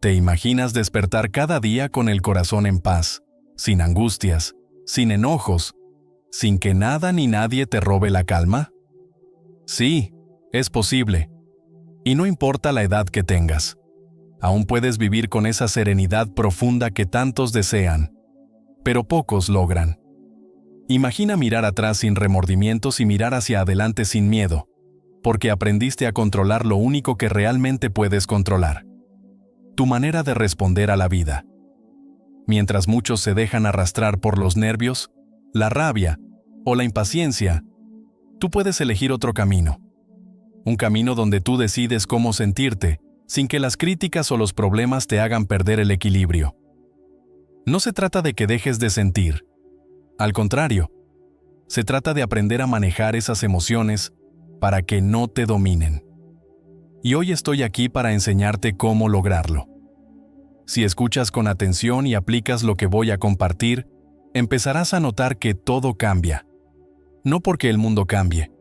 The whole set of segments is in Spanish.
¿Te imaginas despertar cada día con el corazón en paz, sin angustias, sin enojos, sin que nada ni nadie te robe la calma? Sí, es posible. Y no importa la edad que tengas. Aún puedes vivir con esa serenidad profunda que tantos desean, pero pocos logran. Imagina mirar atrás sin remordimientos y mirar hacia adelante sin miedo, porque aprendiste a controlar lo único que realmente puedes controlar: tu manera de responder a la vida. Mientras muchos se dejan arrastrar por los nervios, la rabia o la impaciencia, tú puedes elegir otro camino. Un camino donde tú decides cómo sentirte, sin que las críticas o los problemas te hagan perder el equilibrio. No se trata de que dejes de sentir. Al contrario, se trata de aprender a manejar esas emociones para que no te dominen. Y hoy estoy aquí para enseñarte cómo lograrlo. Si escuchas con atención y aplicas lo que voy a compartir, empezarás a notar que todo cambia. No porque el mundo cambie,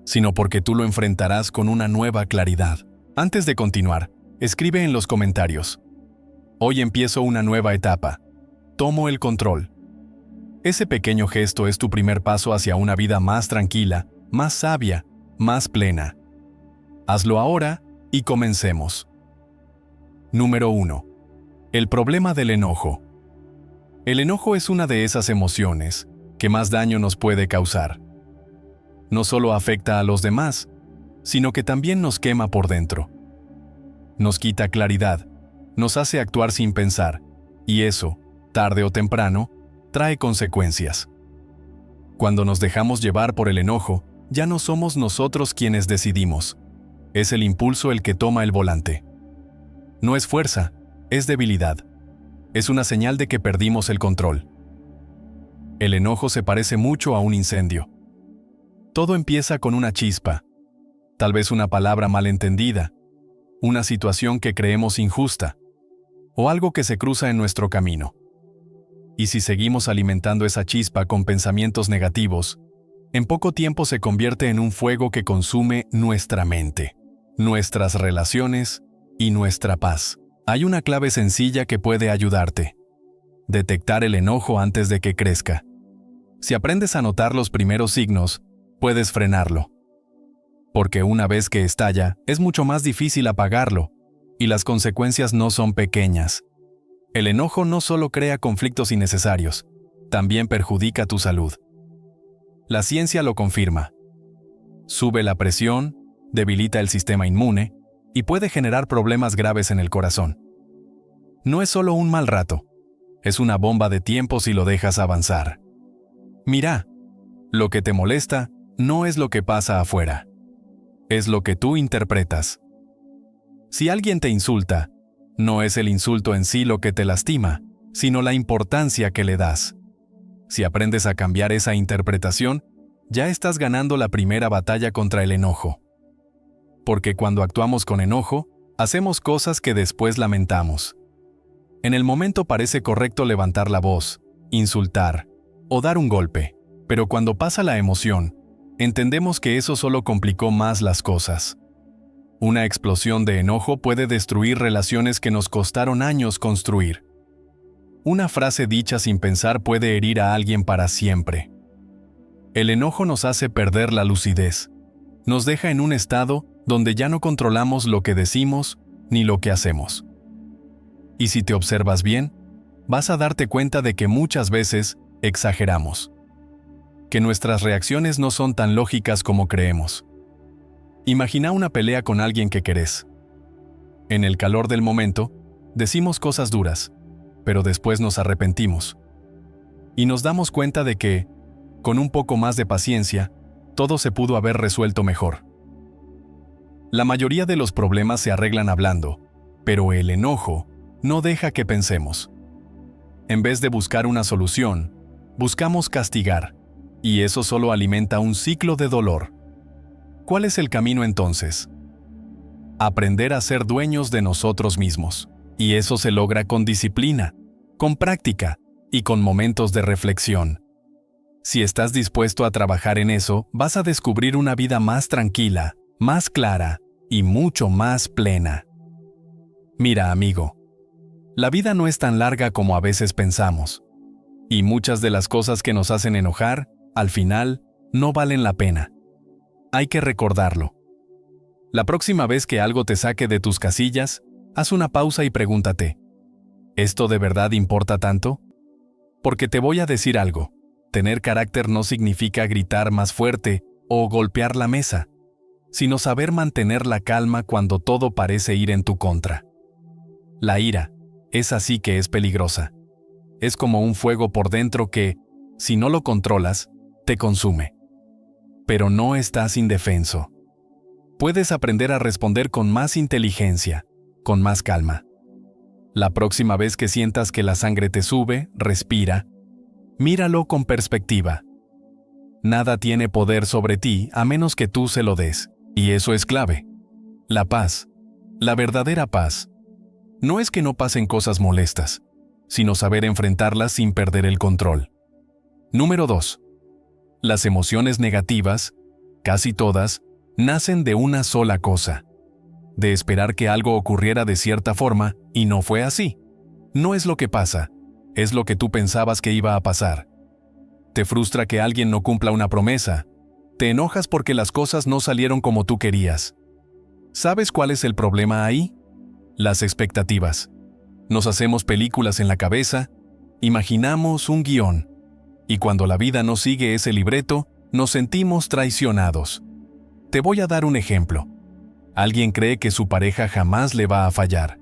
sino porque tú lo enfrentarás con una nueva claridad. Antes de continuar, escribe en los comentarios: hoy empiezo una nueva etapa. Tomo el control. Ese pequeño gesto es tu primer paso hacia una vida más tranquila, más sabia, más plena. Hazlo ahora y comencemos. Número 1. El problema del enojo. El enojo es una de esas emociones que más daño nos puede causar. No solo afecta a los demás, sino que también nos quema por dentro. Nos quita claridad, nos hace actuar sin pensar, y eso, tarde o temprano, trae consecuencias. Cuando nos dejamos llevar por el enojo, ya no somos nosotros quienes decidimos. Es el impulso el que toma el volante. No es fuerza, es debilidad. Es una señal de que perdimos el control. El enojo se parece mucho a un incendio. Todo empieza con una chispa, tal vez una palabra malentendida, una situación que creemos injusta, o algo que se cruza en nuestro camino. Y si seguimos alimentando esa chispa con pensamientos negativos, en poco tiempo se convierte en un fuego que consume nuestra mente, nuestras relaciones y nuestra paz. Hay una clave sencilla que puede ayudarte: detectar el enojo antes de que crezca. Si aprendes a notar los primeros signos, puedes frenarlo. Porque una vez que estalla, es mucho más difícil apagarlo, y las consecuencias no son pequeñas. El enojo no solo crea conflictos innecesarios, también perjudica tu salud. La ciencia lo confirma. Sube la presión, debilita el sistema inmune y puede generar problemas graves en el corazón. No es solo un mal rato, es una bomba de tiempo si lo dejas avanzar. Mira, lo que te molesta no es lo que pasa afuera, es lo que tú interpretas. Si alguien te insulta, no es el insulto en sí lo que te lastima, sino la importancia que le das. Si aprendes a cambiar esa interpretación, ya estás ganando la primera batalla contra el enojo. Porque cuando actuamos con enojo, hacemos cosas que después lamentamos. En el momento parece correcto levantar la voz, insultar o dar un golpe, pero cuando pasa la emoción, entendemos que eso solo complicó más las cosas. Una explosión de enojo puede destruir relaciones que nos costaron años construir. Una frase dicha sin pensar puede herir a alguien para siempre. El enojo nos hace perder la lucidez. Nos deja en un estado donde ya no controlamos lo que decimos ni lo que hacemos. Y si te observas bien, vas a darte cuenta de que muchas veces exageramos. Que nuestras reacciones no son tan lógicas como creemos. Imagina una pelea con alguien que querés. En el calor del momento, decimos cosas duras, pero después nos arrepentimos. Y nos damos cuenta de que, con un poco más de paciencia, todo se pudo haber resuelto mejor. La mayoría de los problemas se arreglan hablando, pero el enojo no deja que pensemos. En vez de buscar una solución, buscamos castigar, y eso solo alimenta un ciclo de dolor. ¿Cuál es el camino entonces? Aprender a ser dueños de nosotros mismos. Y eso se logra con disciplina, con práctica y con momentos de reflexión. Si estás dispuesto a trabajar en eso, vas a descubrir una vida más tranquila, más clara y mucho más plena. Mira, amigo, La vida no es tan larga como a veces pensamos. Y muchas de las cosas que nos hacen enojar, al final, no valen la pena. Hay que recordarlo. La próxima vez que algo te saque de tus casillas, haz una pausa y pregúntate, ¿esto de verdad importa tanto? Porque te voy a decir algo, tener carácter no significa gritar más fuerte o golpear la mesa, sino saber mantener la calma cuando todo parece ir en tu contra. La ira es así que es peligrosa. Es como un fuego por dentro que, si no lo controlas, te consume. Pero no estás indefenso. Puedes aprender a responder con más inteligencia, con más calma. La próxima vez que sientas que la sangre te sube, respira. Míralo con perspectiva. Nada tiene poder sobre ti a menos que tú se lo des, y eso es clave. La paz, la verdadera paz, no es que no pasen cosas molestas, sino saber enfrentarlas sin perder el control. Número 2. Las emociones negativas, casi todas, nacen de una sola cosa: de esperar que algo ocurriera de cierta forma y no fue así. No es lo que pasa, es lo que tú pensabas que iba a pasar. Te frustra que alguien no cumpla una promesa. Te enojas porque las cosas no salieron como tú querías. ¿Sabes cuál es el problema ahí? Las expectativas. Nos hacemos películas en la cabeza, imaginamos un guión, y cuando la vida no sigue ese libreto, nos sentimos traicionados. Te voy a dar un ejemplo. Alguien cree que su pareja jamás le va a fallar.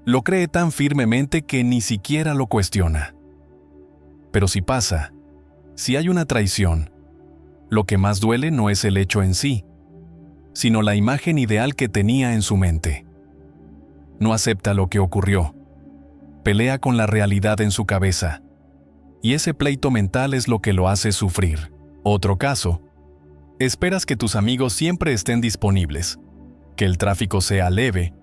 Lo cree tan firmemente que ni siquiera lo cuestiona. Pero si pasa, si hay una traición, lo que más duele no es el hecho en sí, sino la imagen ideal que tenía en su mente. No acepta lo que ocurrió. Pelea con la realidad en su cabeza. Y ese pleito mental es lo que lo hace sufrir. Otro caso. Esperas que tus amigos siempre estén disponibles, que el tráfico sea leve,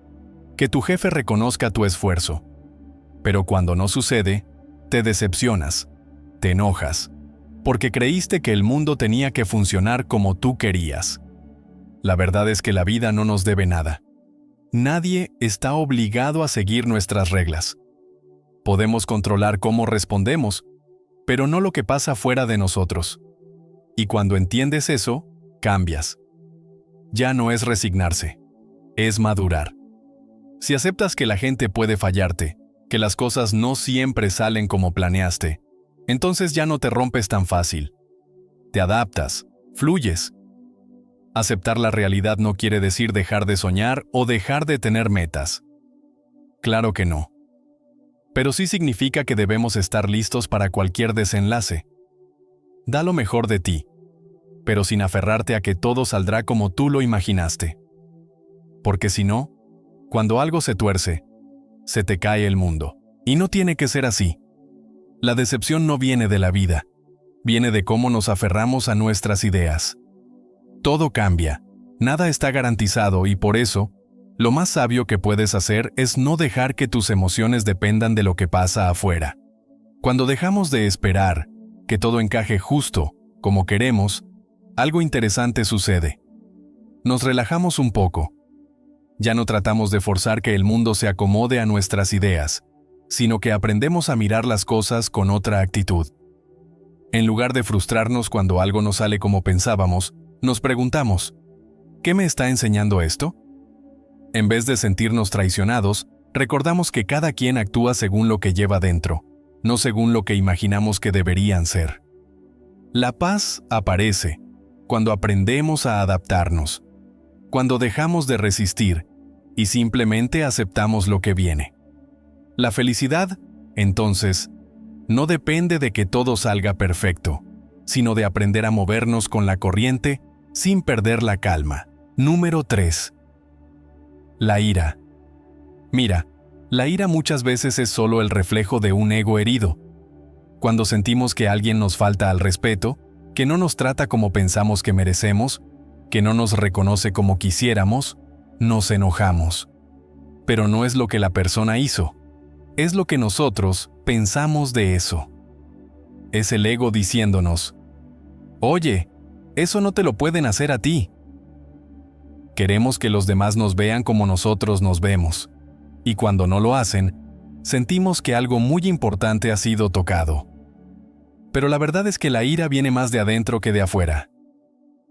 que tu jefe reconozca tu esfuerzo. Pero cuando no sucede, te decepcionas, te enojas, porque creíste que el mundo tenía que funcionar como tú querías. La verdad es que la vida no nos debe nada. Nadie está obligado a seguir nuestras reglas. Podemos controlar cómo respondemos, pero no lo que pasa fuera de nosotros. Y cuando entiendes eso, cambias. Ya no es resignarse, es madurar. Si aceptas que la gente puede fallarte, que las cosas no siempre salen como planeaste, entonces ya no te rompes tan fácil. Te adaptas, fluyes. Aceptar la realidad no quiere decir dejar de soñar o dejar de tener metas. Claro que no. Pero sí significa que debemos estar listos para cualquier desenlace. Da lo mejor de ti, pero sin aferrarte a que todo saldrá como tú lo imaginaste. Porque si no, cuando algo se tuerce, se te cae el mundo. Y no tiene que ser así. La decepción no viene de la vida, viene de cómo nos aferramos a nuestras ideas. Todo cambia, nada está garantizado y por eso, lo más sabio que puedes hacer es no dejar que tus emociones dependan de lo que pasa afuera. Cuando dejamos de esperar que todo encaje justo, como queremos, algo interesante sucede. Nos relajamos un poco. Ya no tratamos de forzar que el mundo se acomode a nuestras ideas, sino que aprendemos a mirar las cosas con otra actitud. En lugar de frustrarnos cuando algo no sale como pensábamos, nos preguntamos, ¿qué me está enseñando esto? En vez de sentirnos traicionados, recordamos que cada quien actúa según lo que lleva dentro, no según lo que imaginamos que deberían ser. La paz aparece cuando aprendemos a adaptarnos, cuando dejamos de resistir y simplemente aceptamos lo que viene. La felicidad, entonces, no depende de que todo salga perfecto, sino de aprender a movernos con la corriente sin perder la calma. Número 3. La ira. Mira, la ira muchas veces es solo el reflejo de un ego herido. Cuando sentimos que alguien nos falta al respeto, que no nos trata como pensamos que merecemos, que no nos reconoce como quisiéramos, nos enojamos. Pero no es lo que la persona hizo, es lo que nosotros pensamos de eso. Es el ego diciéndonos, oye, eso no te lo pueden hacer a ti. Queremos que los demás nos vean como nosotros nos vemos, y cuando no lo hacen, sentimos que algo muy importante ha sido tocado. Pero la verdad es que la ira viene más de adentro que de afuera.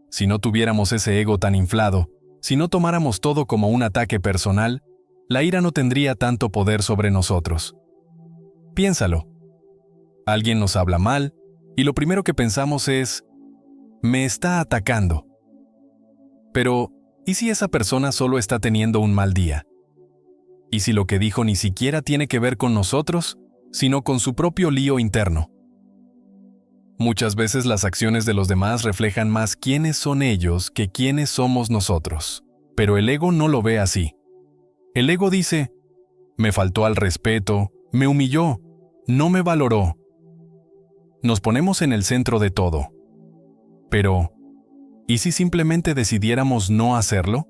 Si no tuviéramos ese ego tan inflado, si no tomáramos todo como un ataque personal, la ira no tendría tanto poder sobre nosotros. Piénsalo. Alguien nos habla mal, y lo primero que pensamos es, me está atacando. Pero, ¿y si esa persona solo está teniendo un mal día? ¿Y si lo que dijo ni siquiera tiene que ver con nosotros, sino con su propio lío interno? Muchas veces las acciones de los demás reflejan más quiénes son ellos que quiénes somos nosotros. Pero el ego no lo ve así. El ego dice, me faltó al respeto, me humilló, no me valoró. Nos ponemos en el centro de todo. Pero, ¿y si simplemente decidiéramos no hacerlo?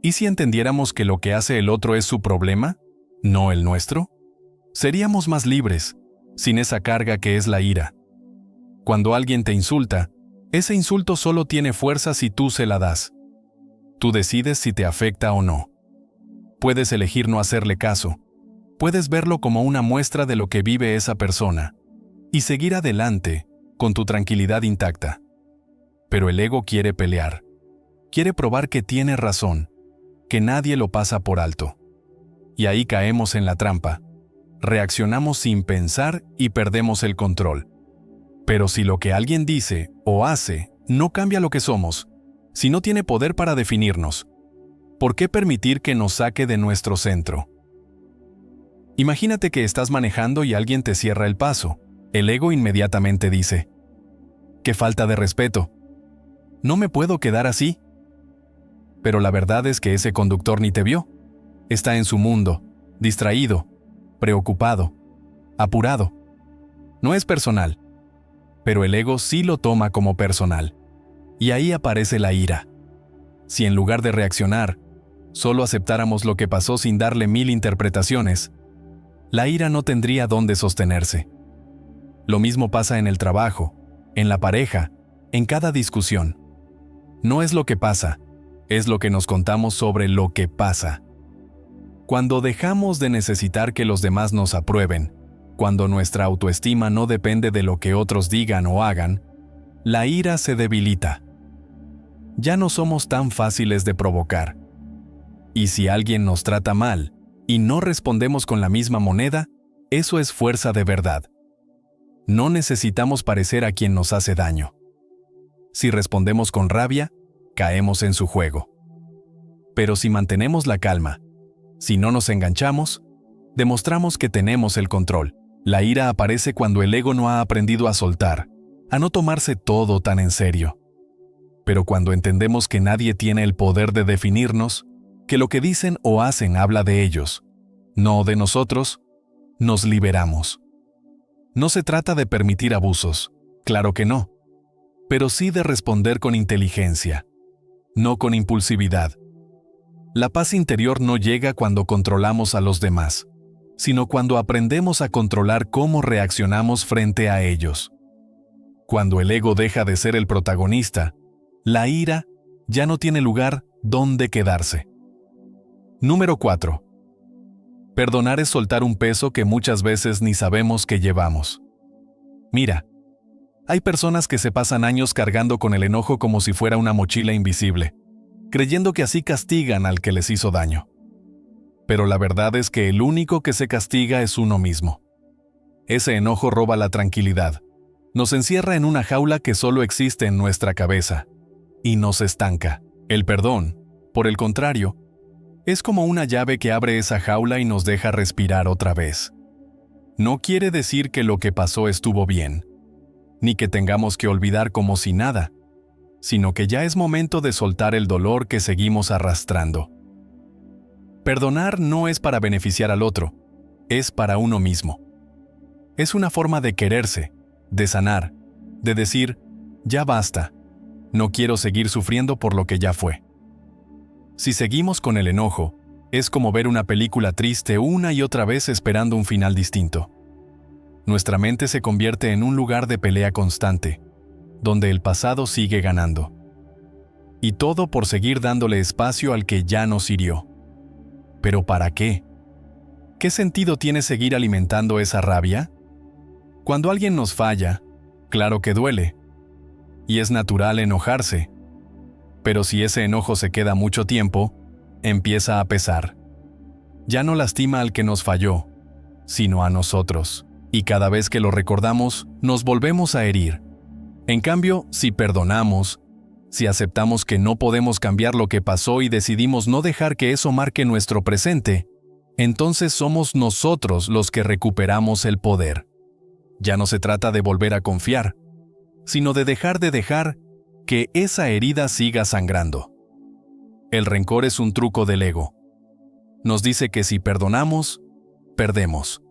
¿Y si entendiéramos que lo que hace el otro es su problema, no el nuestro? Seríamos más libres, sin esa carga que es la ira. Cuando alguien te insulta, ese insulto solo tiene fuerza si tú se la das. Tú decides si te afecta o no. Puedes elegir no hacerle caso. Puedes verlo como una muestra de lo que vive esa persona y seguir adelante con tu tranquilidad intacta. Pero el ego quiere pelear. Quiere probar que tiene razón, que nadie lo pasa por alto. Y ahí caemos en la trampa. Reaccionamos sin pensar y perdemos el control. Pero si lo que alguien dice o hace no cambia lo que somos, si no tiene poder para definirnos, ¿por qué permitir que nos saque de nuestro centro? Imagínate que estás manejando y alguien te cierra el paso. El ego inmediatamente dice, ¡qué falta de respeto! No me puedo quedar así. Pero la verdad es que ese conductor ni te vio. Está en su mundo, distraído, preocupado, apurado. No es personal. Pero el ego sí lo toma como personal. Y ahí aparece la ira. Si en lugar de reaccionar, solo aceptáramos lo que pasó sin darle 1000 interpretaciones, la ira no tendría dónde sostenerse. Lo mismo pasa en el trabajo, en la pareja, en cada discusión. No es lo que pasa, es lo que nos contamos sobre lo que pasa. Cuando dejamos de necesitar que los demás nos aprueben, cuando nuestra autoestima no depende de lo que otros digan o hagan, la ira se debilita. Ya no somos tan fáciles de provocar. Y si alguien nos trata mal y no respondemos con la misma moneda, eso es fuerza de verdad. No necesitamos parecer a quien nos hace daño. Si respondemos con rabia, caemos en su juego. Pero si mantenemos la calma, si no nos enganchamos, demostramos que tenemos el control. La ira aparece cuando el ego no ha aprendido a soltar, a no tomarse todo tan en serio. Pero cuando entendemos que nadie tiene el poder de definirnos, que lo que dicen o hacen habla de ellos, no de nosotros, nos liberamos. No se trata de permitir abusos, claro que no, pero sí de responder con inteligencia, no con impulsividad. La paz interior no llega cuando controlamos a los demás, sino cuando aprendemos a controlar cómo reaccionamos frente a ellos. Cuando el ego deja de ser el protagonista, la ira ya no tiene lugar donde quedarse. Número 4. Perdonar es soltar un peso que muchas veces ni sabemos que llevamos. Mira, hay personas que se pasan años cargando con el enojo como si fuera una mochila invisible, creyendo que así castigan al que les hizo daño. Pero la verdad es que el único que se castiga es uno mismo. Ese enojo roba la tranquilidad, nos encierra en una jaula que solo existe en nuestra cabeza, y nos estanca. El perdón, por el contrario, es como una llave que abre esa jaula y nos deja respirar otra vez. No quiere decir que lo que pasó estuvo bien, ni que tengamos que olvidar como si nada, sino que ya es momento de soltar el dolor que seguimos arrastrando. Perdonar no es para beneficiar al otro, es para uno mismo. Es una forma de quererse, de sanar, de decir, ya basta, no quiero seguir sufriendo por lo que ya fue. Si seguimos con el enojo, es como ver una película triste una y otra vez esperando un final distinto. Nuestra mente se convierte en un lugar de pelea constante, donde el pasado sigue ganando. Y todo por seguir dándole espacio al que ya nos hirió. ¿Pero para qué? ¿Qué sentido tiene seguir alimentando esa rabia? Cuando alguien nos falla, claro que duele. Y es natural enojarse. Pero si ese enojo se queda mucho tiempo, empieza a pesar. Ya no lastima al que nos falló, sino a nosotros. Y cada vez que lo recordamos, nos volvemos a herir. En cambio, si perdonamos, si aceptamos que no podemos cambiar lo que pasó y decidimos no dejar que eso marque nuestro presente, entonces somos nosotros los que recuperamos el poder. Ya no se trata de volver a confiar, sino de dejar que esa herida siga sangrando. El rencor es un truco del ego. Nos dice que si perdonamos, perdemos.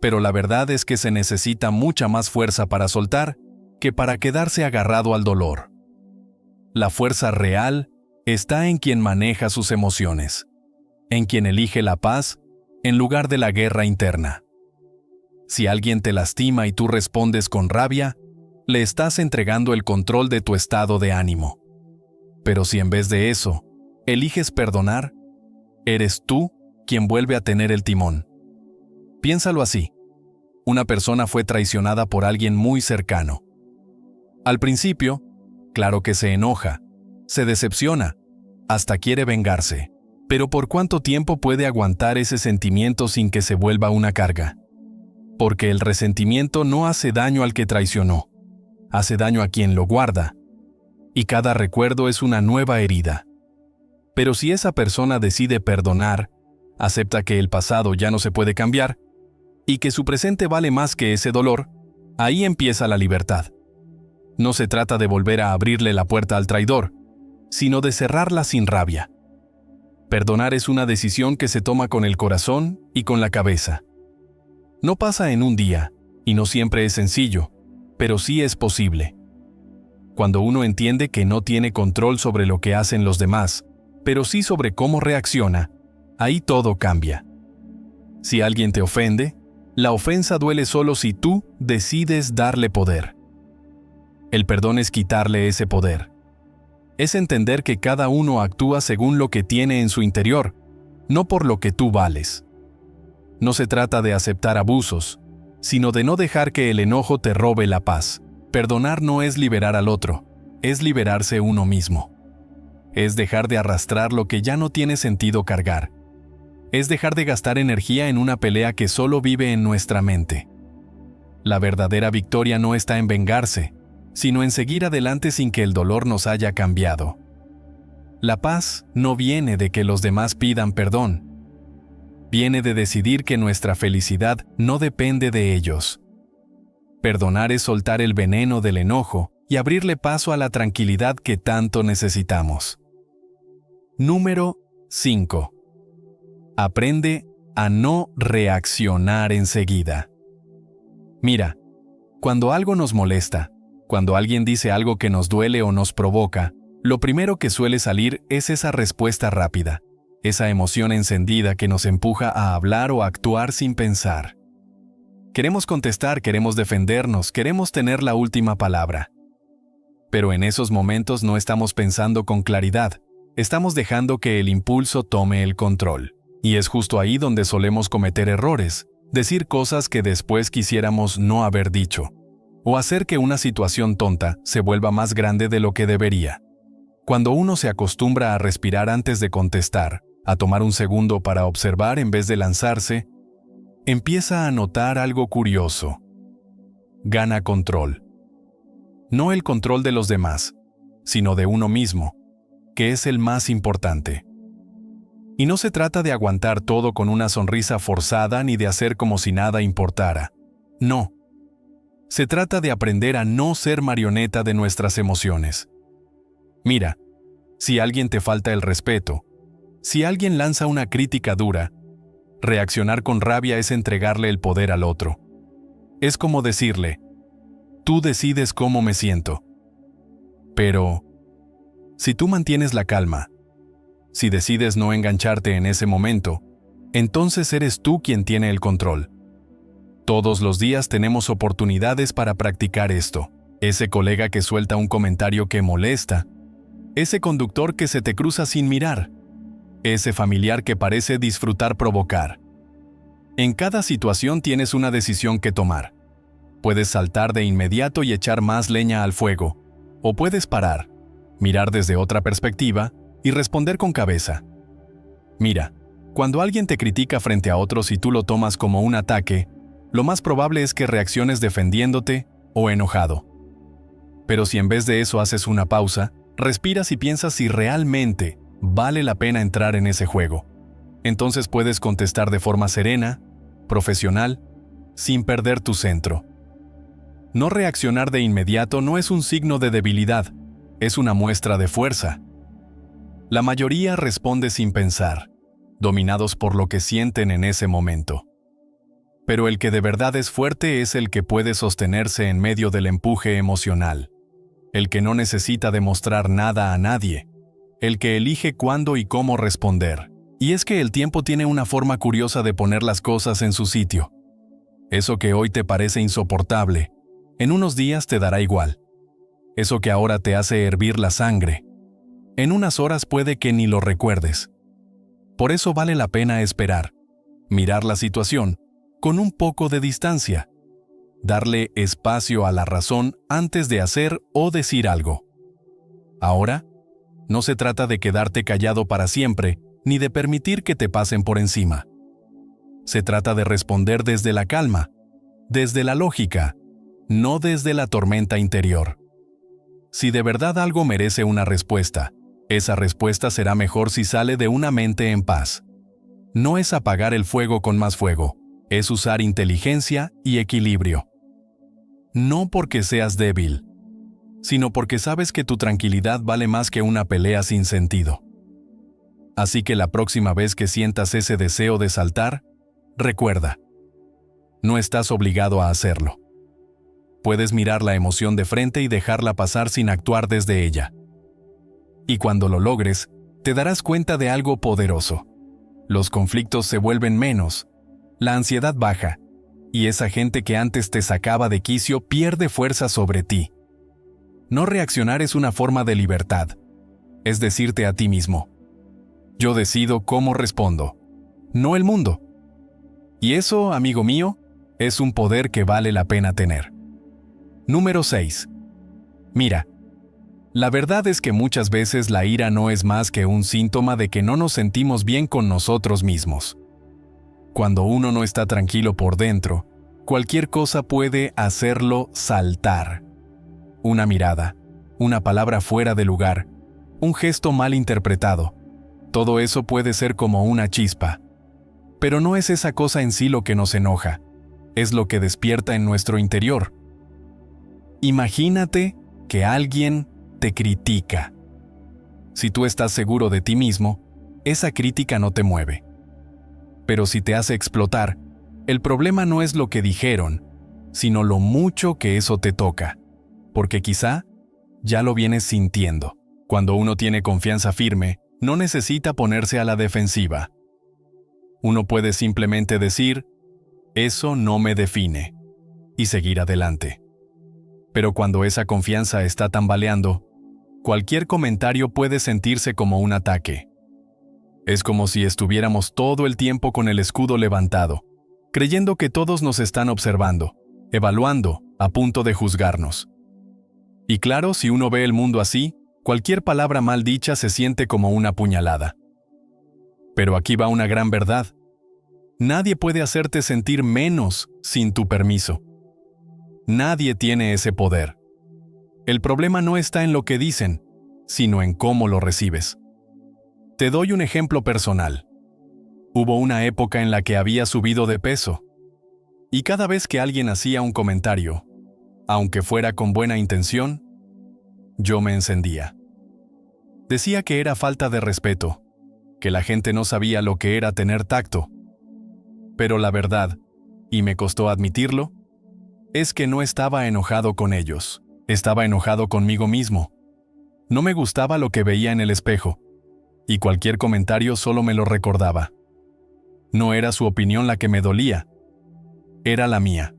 Pero la verdad es que se necesita mucha más fuerza para soltar que para quedarse agarrado al dolor. La fuerza real está en quien maneja sus emociones, en quien elige la paz en lugar de la guerra interna. Si alguien te lastima y tú respondes con rabia, le estás entregando el control de tu estado de ánimo. Pero si en vez de eso, eliges perdonar, eres tú quien vuelve a tener el timón. Piénsalo así. Una persona fue traicionada por alguien muy cercano. Al principio, claro que se enoja, se decepciona, hasta quiere vengarse. Pero ¿por cuánto tiempo puede aguantar ese sentimiento sin que se vuelva una carga? Porque el resentimiento no hace daño al que traicionó, hace daño a quien lo guarda. Y cada recuerdo es una nueva herida. Pero si esa persona decide perdonar, acepta que el pasado ya no se puede cambiar y que su presente vale más que ese dolor, ahí empieza la libertad. No se trata de volver a abrirle la puerta al traidor, sino de cerrarla sin rabia. Perdonar es una decisión que se toma con el corazón y con la cabeza. No pasa en un día, y no siempre es sencillo, pero sí es posible. Cuando uno entiende que no tiene control sobre lo que hacen los demás, pero sí sobre cómo reacciona, ahí todo cambia. Si alguien te ofende, la ofensa duele solo si tú decides darle poder. El perdón es quitarle ese poder. Es entender que cada uno actúa según lo que tiene en su interior, no por lo que tú vales. No se trata de aceptar abusos, sino de no dejar que el enojo te robe la paz. Perdonar no es liberar al otro, es liberarse uno mismo. Es dejar de arrastrar lo que ya no tiene sentido cargar. Es dejar de gastar energía en una pelea que solo vive en nuestra mente. La verdadera victoria no está en vengarse, sino en seguir adelante sin que el dolor nos haya cambiado. La paz no viene de que los demás pidan perdón. Viene de decidir que nuestra felicidad no depende de ellos. Perdonar es soltar el veneno del enojo y abrirle paso a la tranquilidad que tanto necesitamos. Número 5. Aprende a no reaccionar enseguida. Mira, cuando algo nos molesta, cuando alguien dice algo que nos duele o nos provoca, lo primero que suele salir es esa respuesta rápida, esa emoción encendida que nos empuja a hablar o actuar sin pensar. Queremos contestar, queremos defendernos, queremos tener la última palabra. Pero en esos momentos no estamos pensando con claridad, estamos dejando que el impulso tome el control. Y es justo ahí donde solemos cometer errores, decir cosas que después quisiéramos no haber dicho, o hacer que una situación tonta se vuelva más grande de lo que debería. Cuando uno se acostumbra a respirar antes de contestar, a tomar un segundo para observar en vez de lanzarse, empieza a notar algo curioso. Gana control. No el control de los demás, sino de uno mismo, que es el más importante. Y no se trata de aguantar todo con una sonrisa forzada ni de hacer como si nada importara. No. Se trata de aprender a no ser marioneta de nuestras emociones. Mira, si alguien te falta el respeto, si alguien lanza una crítica dura, reaccionar con rabia es entregarle el poder al otro. Es como decirle, tú decides cómo me siento. Pero, si tú mantienes la calma, si decides no engancharte en ese momento, entonces eres tú quien tiene el control. Todos los días tenemos oportunidades para practicar esto. Ese colega que suelta un comentario que molesta, ese conductor que se te cruza sin mirar, ese familiar que parece disfrutar provocar. En cada situación tienes una decisión que tomar. Puedes saltar de inmediato y echar más leña al fuego, o puedes parar, mirar desde otra perspectiva y responder con cabeza. Mira, cuando alguien te critica frente a otros y tú lo tomas como un ataque, lo más probable es que reacciones defendiéndote o enojado. Pero si en vez de eso haces una pausa, respiras y piensas si realmente vale la pena entrar en ese juego, entonces puedes contestar de forma serena, profesional, sin perder tu centro. No reaccionar de inmediato no es un signo de debilidad, es una muestra de fuerza. La mayoría responde sin pensar, dominados por lo que sienten en ese momento. Pero el que de verdad es fuerte es el que puede sostenerse en medio del empuje emocional, el que no necesita demostrar nada a nadie, el que elige cuándo y cómo responder. Y es que el tiempo tiene una forma curiosa de poner las cosas en su sitio. Eso que hoy te parece insoportable, en unos días te dará igual. Eso que ahora te hace hervir la sangre, en unas horas puede que ni lo recuerdes. Por eso vale la pena esperar, mirar la situación con un poco de distancia, darle espacio a la razón antes de hacer o decir algo. Ahora, no se trata de quedarte callado para siempre, ni de permitir que te pasen por encima. Se trata de responder desde la calma, desde la lógica, no desde la tormenta interior. Si de verdad algo merece una respuesta, esa respuesta será mejor si sale de una mente en paz. No es apagar el fuego con más fuego, es usar inteligencia y equilibrio. No porque seas débil, sino porque sabes que tu tranquilidad vale más que una pelea sin sentido. Así que la próxima vez que sientas ese deseo de saltar, recuerda, no estás obligado a hacerlo. Puedes mirar la emoción de frente y dejarla pasar sin actuar desde ella. Y cuando lo logres, te darás cuenta de algo poderoso. Los conflictos se vuelven menos, la ansiedad baja, y esa gente que antes te sacaba de quicio pierde fuerza sobre ti. No reaccionar es una forma de libertad, es decirte a ti mismo: yo decido cómo respondo, no el mundo. Y eso, amigo mío, es un poder que vale la pena tener. Número 6. Mira, la verdad es que muchas veces la ira no es más que un síntoma de que no nos sentimos bien con nosotros mismos. Cuando uno no está tranquilo por dentro, cualquier cosa puede hacerlo saltar. Una mirada, una palabra fuera de lugar, un gesto mal interpretado. Todo eso puede ser como una chispa. Pero no es esa cosa en sí lo que nos enoja, es lo que despierta en nuestro interior. Imagínate que alguien te critica. Si tú estás seguro de ti mismo, esa crítica no te mueve. Pero si te hace explotar, el problema no es lo que dijeron, sino lo mucho que eso te toca, porque quizá ya lo vienes sintiendo. Cuando uno tiene confianza firme, no necesita ponerse a la defensiva. Uno puede simplemente decir, eso no me define, y seguir adelante. Pero cuando esa confianza está tambaleando, cualquier comentario puede sentirse como un ataque. Es como si estuviéramos todo el tiempo con el escudo levantado, creyendo que todos nos están observando, evaluando, a punto de juzgarnos. Y claro, si uno ve el mundo así, cualquier palabra mal dicha se siente como una puñalada. Pero aquí va una gran verdad. Nadie puede hacerte sentir menos sin tu permiso. Nadie tiene ese poder. El problema no está en lo que dicen, sino en cómo lo recibes. Te doy un ejemplo personal. Hubo una época en la que había subido de peso, y cada vez que alguien hacía un comentario, aunque fuera con buena intención, yo me encendía. Decía que era falta de respeto, que la gente no sabía lo que era tener tacto. Pero la verdad, y me costó admitirlo, es que no estaba enojado con ellos, estaba enojado conmigo mismo. No me gustaba lo que veía en el espejo, y cualquier comentario solo me lo recordaba. No era su opinión la que me dolía, era la mía.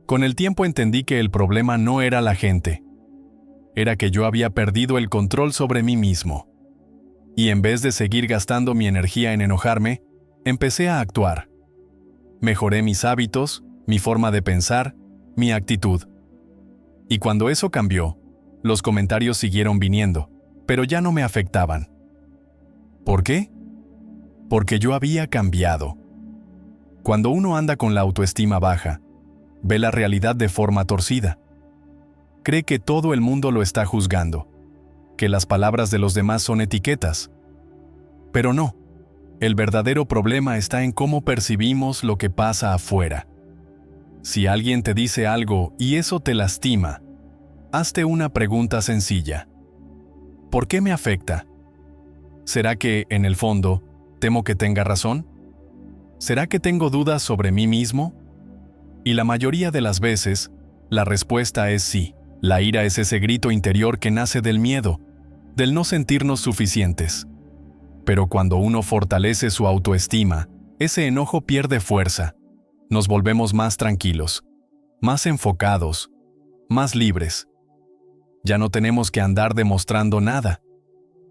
Con el tiempo entendí que el problema no era la gente, era que yo había perdido el control sobre mí mismo. Y en vez de seguir gastando mi energía en enojarme, empecé a actuar. Mejoré mis hábitos, mi forma de pensar, mi actitud. Y cuando eso cambió, los comentarios siguieron viniendo, pero ya no me afectaban. ¿Por qué? Porque yo había cambiado. Cuando uno anda con la autoestima baja, ve la realidad de forma torcida. Cree que todo el mundo lo está juzgando, que las palabras de los demás son etiquetas. Pero no, el verdadero problema está en cómo percibimos lo que pasa afuera. Si alguien te dice algo y eso te lastima, hazte una pregunta sencilla. ¿Por qué me afecta? ¿Será que, en el fondo, temo que tenga razón? ¿Será que tengo dudas sobre mí mismo? Y la mayoría de las veces, la respuesta es sí. La ira es ese grito interior que nace del miedo, del no sentirnos suficientes. Pero cuando uno fortalece su autoestima, ese enojo pierde fuerza. Nos volvemos más tranquilos, más enfocados, más libres. Ya no tenemos que andar demostrando nada,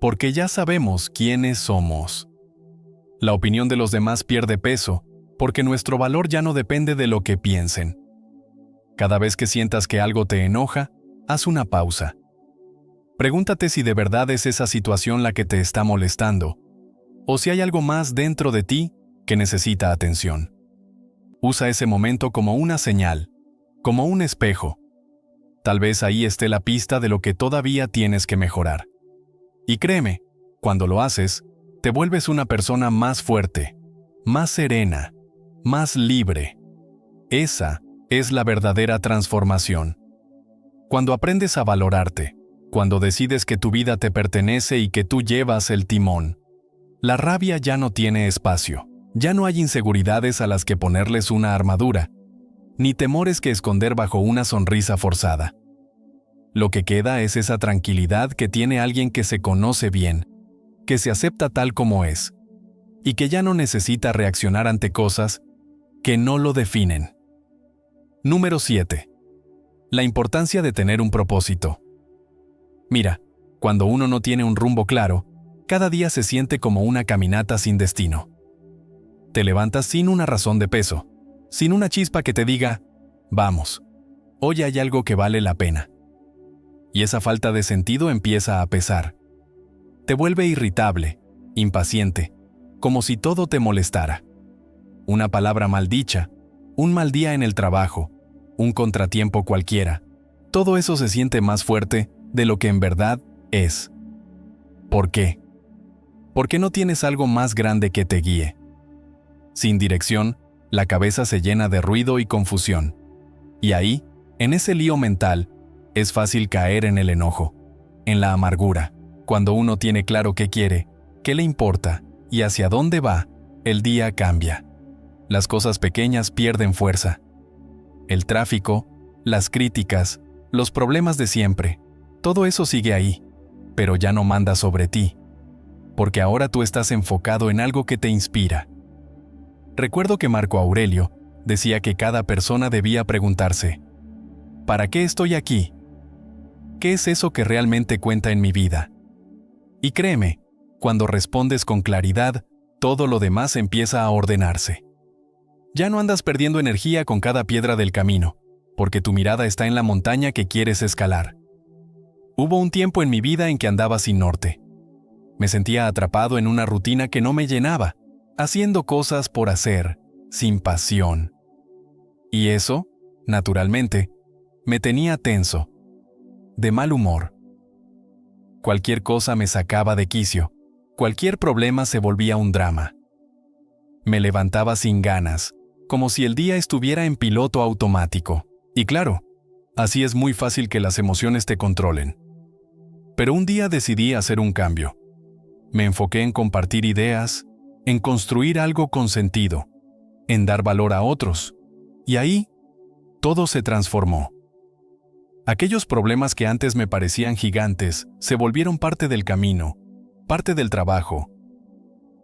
porque ya sabemos quiénes somos. La opinión de los demás pierde peso, porque nuestro valor ya no depende de lo que piensen. Cada vez que sientas que algo te enoja, haz una pausa. Pregúntate si de verdad es esa situación la que te está molestando, o si hay algo más dentro de ti que necesita atención. Usa ese momento como una señal, como un espejo. Tal vez ahí esté la pista de lo que todavía tienes que mejorar. Y créeme, cuando lo haces, te vuelves una persona más fuerte, más serena, más libre. Esa es la verdadera transformación. Cuando aprendes a valorarte, cuando decides que tu vida te pertenece y que tú llevas el timón, la rabia ya no tiene espacio. Ya no hay inseguridades a las que ponerles una armadura, ni temores que esconder bajo una sonrisa forzada. Lo que queda es esa tranquilidad que tiene alguien que se conoce bien, que se acepta tal como es, y que ya no necesita reaccionar ante cosas que no lo definen. Número 7. La importancia de tener un propósito. Mira, cuando uno no tiene un rumbo claro, cada día se siente como una caminata sin destino. Te levantas sin una razón de peso, sin una chispa que te diga, vamos, hoy hay algo que vale la pena. Y esa falta de sentido empieza a pesar. Te vuelve irritable, impaciente, como si todo te molestara. Una palabra mal dicha, un mal día en el trabajo, un contratiempo cualquiera, todo eso se siente más fuerte de lo que en verdad es. ¿Por qué? Porque no tienes algo más grande que te guíe. Sin dirección, la cabeza se llena de ruido y confusión. Y ahí, en ese lío mental, es fácil caer en el enojo, en la amargura. Cuando uno tiene claro qué quiere, qué le importa y hacia dónde va, el día cambia. Las cosas pequeñas pierden fuerza. El tráfico, las críticas, los problemas de siempre, todo eso sigue ahí, pero ya no manda sobre ti, porque ahora tú estás enfocado en algo que te inspira. Recuerdo que Marco Aurelio decía que cada persona debía preguntarse, ¿para qué estoy aquí? ¿Qué es eso que realmente cuenta en mi vida? Y créeme, cuando respondes con claridad, todo lo demás empieza a ordenarse. Ya no andas perdiendo energía con cada piedra del camino, porque tu mirada está en la montaña que quieres escalar. Hubo un tiempo en mi vida en que andaba sin norte. Me sentía atrapado en una rutina que no me llenaba, haciendo cosas por hacer, sin pasión. Y eso, naturalmente, me tenía tenso, de mal humor. Cualquier cosa me sacaba de quicio, cualquier problema se volvía un drama. Me levantaba sin ganas, como si el día estuviera en piloto automático. Y claro, así es muy fácil que las emociones te controlen. Pero un día decidí hacer un cambio. Me enfoqué en compartir ideas, en construir algo con sentido, en dar valor a otros. Y ahí, todo se transformó. Aquellos problemas que antes me parecían gigantes se volvieron parte del camino, parte del trabajo.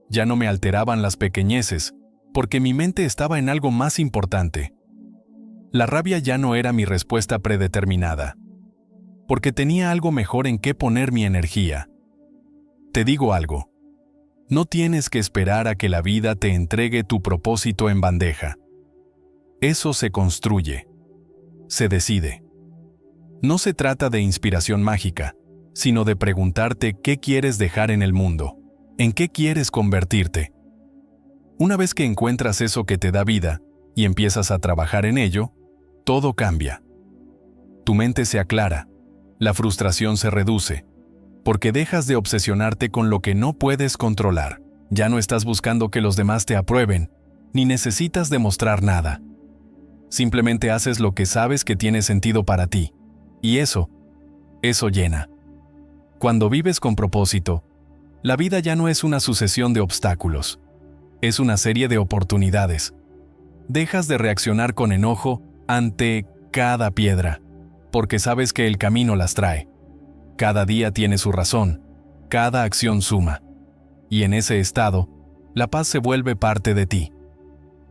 Ya no me alteraban las pequeñeces, porque mi mente estaba en algo más importante. La rabia ya no era mi respuesta predeterminada, porque tenía algo mejor en qué poner mi energía. Te digo algo, no tienes que esperar a que la vida te entregue tu propósito en bandeja. Eso se construye. Se decide. No se trata de inspiración mágica, sino de preguntarte qué quieres dejar en el mundo, en qué quieres convertirte. Una vez que encuentras eso que te da vida y empiezas a trabajar en ello, todo cambia. Tu mente se aclara, la frustración se reduce, porque dejas de obsesionarte con lo que no puedes controlar. Ya no estás buscando que los demás te aprueben, ni necesitas demostrar nada. Simplemente haces lo que sabes que tiene sentido para ti, y eso llena. Cuando vives con propósito, la vida ya no es una sucesión de obstáculos, es una serie de oportunidades. Dejas de reaccionar con enojo ante cada piedra, porque sabes que el camino las trae. Cada día tiene su razón, cada acción suma. Y en ese estado, la paz se vuelve parte de ti.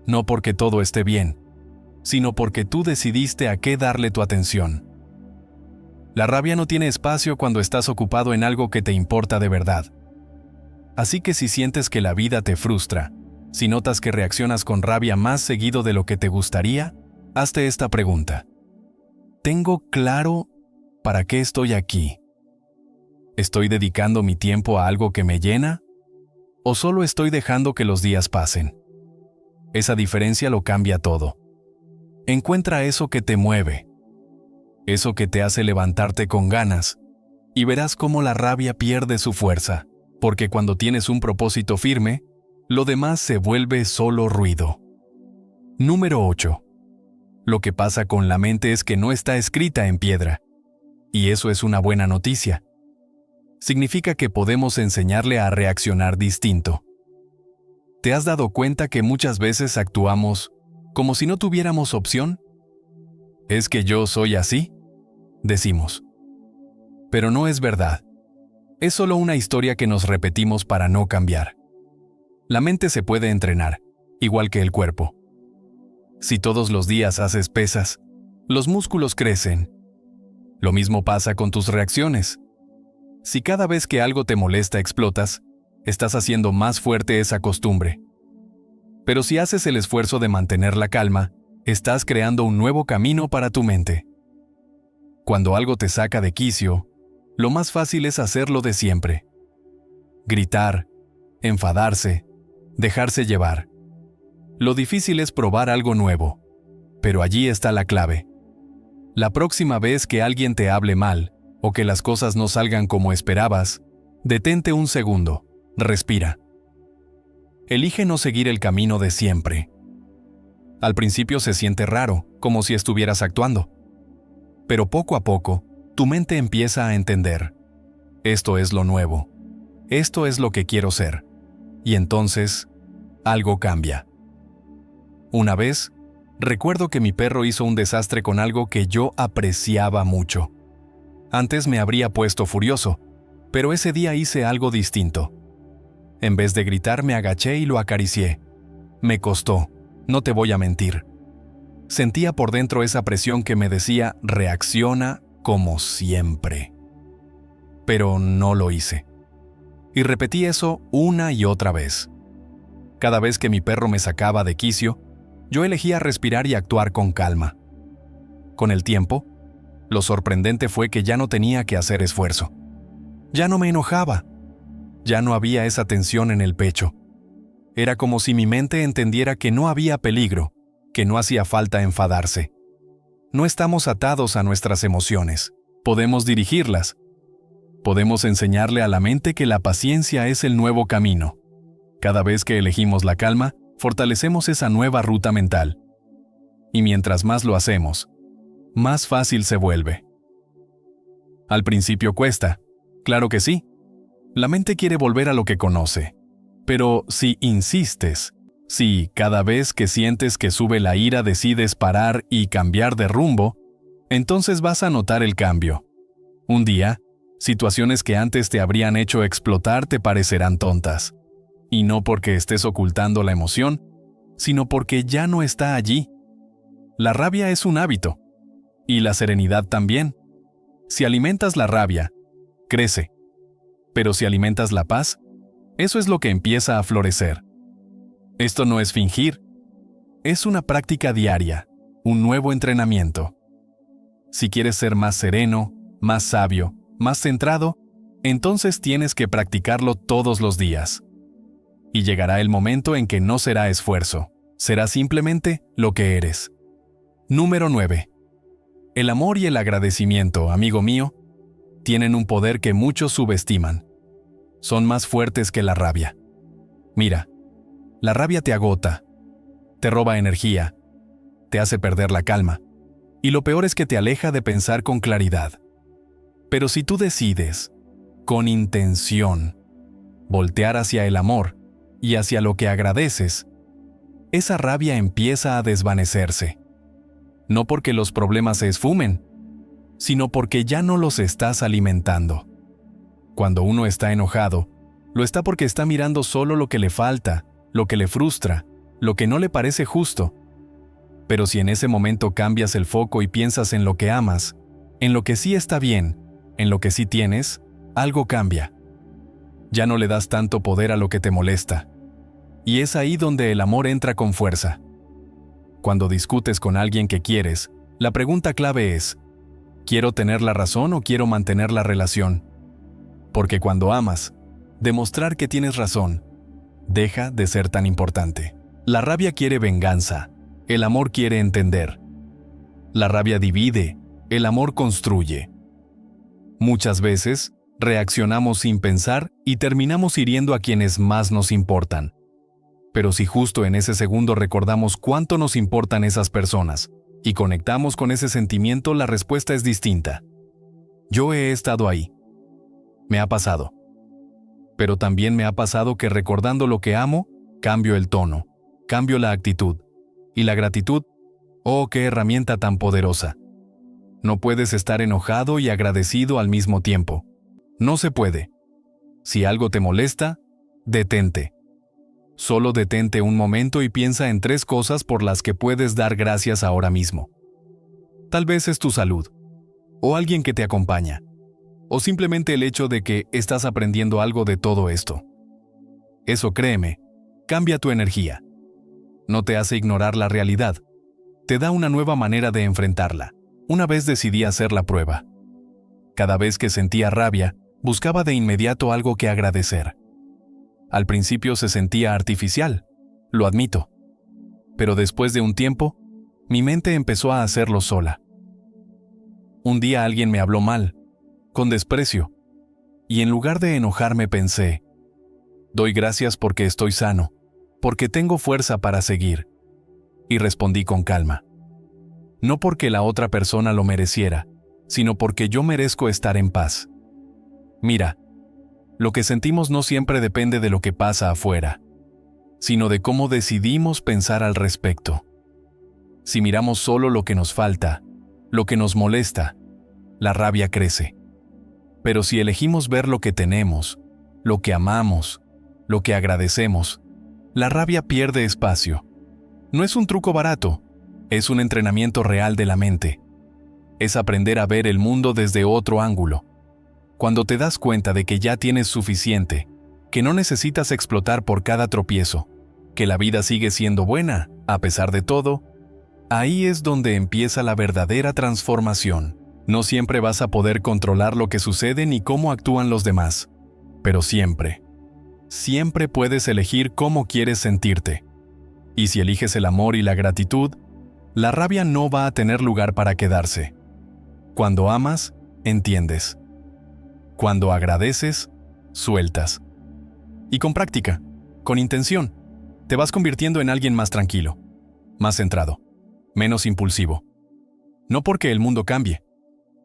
No porque todo esté bien, sino porque tú decidiste a qué darle tu atención. La rabia no tiene espacio cuando estás ocupado en algo que te importa de verdad. Así que si sientes que la vida te frustra, si notas que reaccionas con rabia más seguido de lo que te gustaría, hazte esta pregunta. ¿Tengo claro para qué estoy aquí? ¿Estoy dedicando mi tiempo a algo que me llena? ¿O solo estoy dejando que los días pasen? Esa diferencia lo cambia todo. Encuentra eso que te mueve, eso que te hace levantarte con ganas, y verás cómo la rabia pierde su fuerza, porque cuando tienes un propósito firme, lo demás se vuelve solo ruido. Número 8. Lo que pasa con la mente es que no está escrita en piedra, y eso es una buena noticia. Significa que podemos enseñarle a reaccionar distinto. ¿Te has dado cuenta que muchas veces actuamos como si no tuviéramos opción? ¿Es que yo soy así?, decimos. Pero no es verdad. Es solo una historia que nos repetimos para no cambiar. La mente se puede entrenar, igual que el cuerpo. Si todos los días haces pesas, los músculos crecen. Lo mismo pasa con tus reacciones. Si cada vez que algo te molesta explotas, estás haciendo más fuerte esa costumbre. Pero si haces el esfuerzo de mantener la calma, estás creando un nuevo camino para tu mente. Cuando algo te saca de quicio, lo más fácil es hacerlo de siempre. Gritar, enfadarse, dejarse llevar. Lo difícil es probar algo nuevo, pero allí está la clave. La próxima vez que alguien te hable mal, o que las cosas no salgan como esperabas, detente un segundo, respira. Elige no seguir el camino de siempre. Al principio se siente raro, como si estuvieras actuando. Pero poco a poco, tu mente empieza a entender. Esto es lo nuevo. Esto es lo que quiero ser. Y entonces, algo cambia. Una vez, recuerdo que mi perro hizo un desastre con algo que yo apreciaba mucho. Antes me habría puesto furioso, pero ese día hice algo distinto. En vez de gritar, me agaché y lo acaricié. Me costó, no te voy a mentir. Sentía por dentro esa presión que me decía, reacciona como siempre. Pero no lo hice. Y repetí eso una y otra vez. Cada vez que mi perro me sacaba de quicio, yo elegía respirar y actuar con calma. Con el tiempo, lo sorprendente fue que ya no tenía que hacer esfuerzo. Ya no me enojaba. Ya no había esa tensión en el pecho. Era como si mi mente entendiera que no había peligro, que no hacía falta enfadarse. No estamos atados a nuestras emociones. Podemos dirigirlas. Podemos enseñarle a la mente que la paciencia es el nuevo camino. Cada vez que elegimos la calma, fortalecemos esa nueva ruta mental. Y mientras más lo hacemos, más fácil se vuelve. Al principio cuesta, claro que sí. La mente quiere volver a lo que conoce. Pero si insistes, si cada vez que sientes que sube la ira decides parar y cambiar de rumbo, entonces vas a notar el cambio. Un día, situaciones que antes te habrían hecho explotar te parecerán tontas. Y no porque estés ocultando la emoción, sino porque ya no está allí. La rabia es un hábito. Y la serenidad también. Si alimentas la rabia, crece. Pero si alimentas la paz, eso es lo que empieza a florecer. Esto no es fingir. Es una práctica diaria, un nuevo entrenamiento. Si quieres ser más sereno, más sabio, más centrado, entonces tienes que practicarlo todos los días. Y llegará el momento en que no será esfuerzo, será simplemente lo que eres. Número 9. El amor y el agradecimiento, amigo mío, tienen un poder que muchos subestiman. Son más fuertes que la rabia. Mira, la rabia te agota, te roba energía, te hace perder la calma, y lo peor es que te aleja de pensar con claridad. Pero si tú decides, con intención, voltear hacia el amor y hacia lo que agradeces, esa rabia empieza a desvanecerse. No porque los problemas se esfumen, sino porque ya no los estás alimentando. Cuando uno está enojado, lo está porque está mirando solo lo que le falta, lo que le frustra, lo que no le parece justo. Pero si en ese momento cambias el foco y piensas en lo que amas, en lo que sí está bien, en lo que sí tienes, algo cambia. Ya no le das tanto poder a lo que te molesta. Y es ahí donde el amor entra con fuerza. Cuando discutes con alguien que quieres, la pregunta clave es: ¿quiero tener la razón o quiero mantener la relación? Porque cuando amas, demostrar que tienes razón deja de ser tan importante. La rabia quiere venganza, el amor quiere entender. La rabia divide, el amor construye. Muchas veces, reaccionamos sin pensar y terminamos hiriendo a quienes más nos importan. Pero si justo en ese segundo recordamos cuánto nos importan esas personas y conectamos con ese sentimiento, la respuesta es distinta. Yo he estado ahí. Me ha pasado. Pero también me ha pasado que recordando lo que amo, cambio el tono, cambio la actitud. Y la gratitud, ¡oh, qué herramienta tan poderosa! No puedes estar enojado y agradecido al mismo tiempo. No se puede. Si algo te molesta, detente. Solo detente un momento y piensa en 3 cosas por las que puedes dar gracias ahora mismo. Tal vez es tu salud, o alguien que te acompaña, o simplemente el hecho de que estás aprendiendo algo de todo esto. Eso, créeme, cambia tu energía. No te hace ignorar la realidad, te da una nueva manera de enfrentarla. Una vez decidí hacer la prueba. Cada vez que sentía rabia, buscaba de inmediato algo que agradecer. Al principio se sentía artificial, lo admito. Pero después de un tiempo, mi mente empezó a hacerlo sola. Un día alguien me habló mal, con desprecio, y en lugar de enojarme pensé: doy gracias porque estoy sano, porque tengo fuerza para seguir. Y respondí con calma. No porque la otra persona lo mereciera, sino porque yo merezco estar en paz. Mira, lo que sentimos no siempre depende de lo que pasa afuera, sino de cómo decidimos pensar al respecto. Si miramos solo lo que nos falta, lo que nos molesta, la rabia crece. Pero si elegimos ver lo que tenemos, lo que amamos, lo que agradecemos, la rabia pierde espacio. No es un truco barato, es un entrenamiento real de la mente. Es aprender a ver el mundo desde otro ángulo. Cuando te das cuenta de que ya tienes suficiente, que no necesitas explotar por cada tropiezo, que la vida sigue siendo buena, a pesar de todo, ahí es donde empieza la verdadera transformación. No siempre vas a poder controlar lo que sucede ni cómo actúan los demás, pero siempre puedes elegir cómo quieres sentirte. Y si eliges el amor y la gratitud, la rabia no va a tener lugar para quedarse. Cuando amas, entiendes. Cuando agradeces, sueltas. Y con práctica, con intención, te vas convirtiendo en alguien más tranquilo, más centrado, menos impulsivo. No porque el mundo cambie,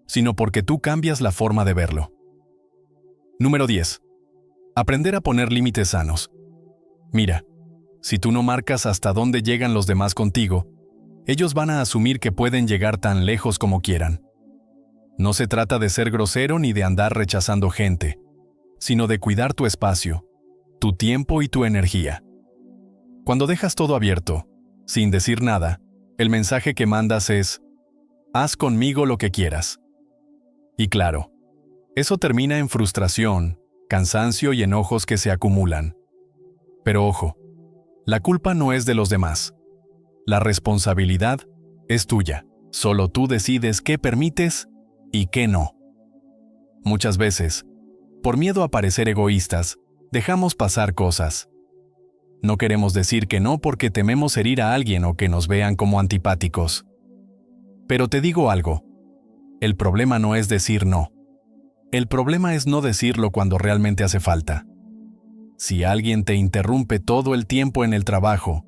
sino porque tú cambias la forma de verlo. Número 10. Aprender a poner límites sanos. Mira, si tú no marcas hasta dónde llegan los demás contigo, ellos van a asumir que pueden llegar tan lejos como quieran. No se trata de ser grosero ni de andar rechazando gente, sino de cuidar tu espacio, tu tiempo y tu energía. Cuando dejas todo abierto, sin decir nada, el mensaje que mandas es: haz conmigo lo que quieras. Y claro, eso termina en frustración, cansancio y enojos que se acumulan. Pero ojo, la culpa no es de los demás. La responsabilidad es tuya. Solo tú decides qué permites y qué no. Muchas veces, por miedo a parecer egoístas, dejamos pasar cosas. No queremos decir que no porque tememos herir a alguien o que nos vean como antipáticos. Pero te digo algo, el problema no es decir no. El problema es no decirlo cuando realmente hace falta. Si alguien te interrumpe todo el tiempo en el trabajo,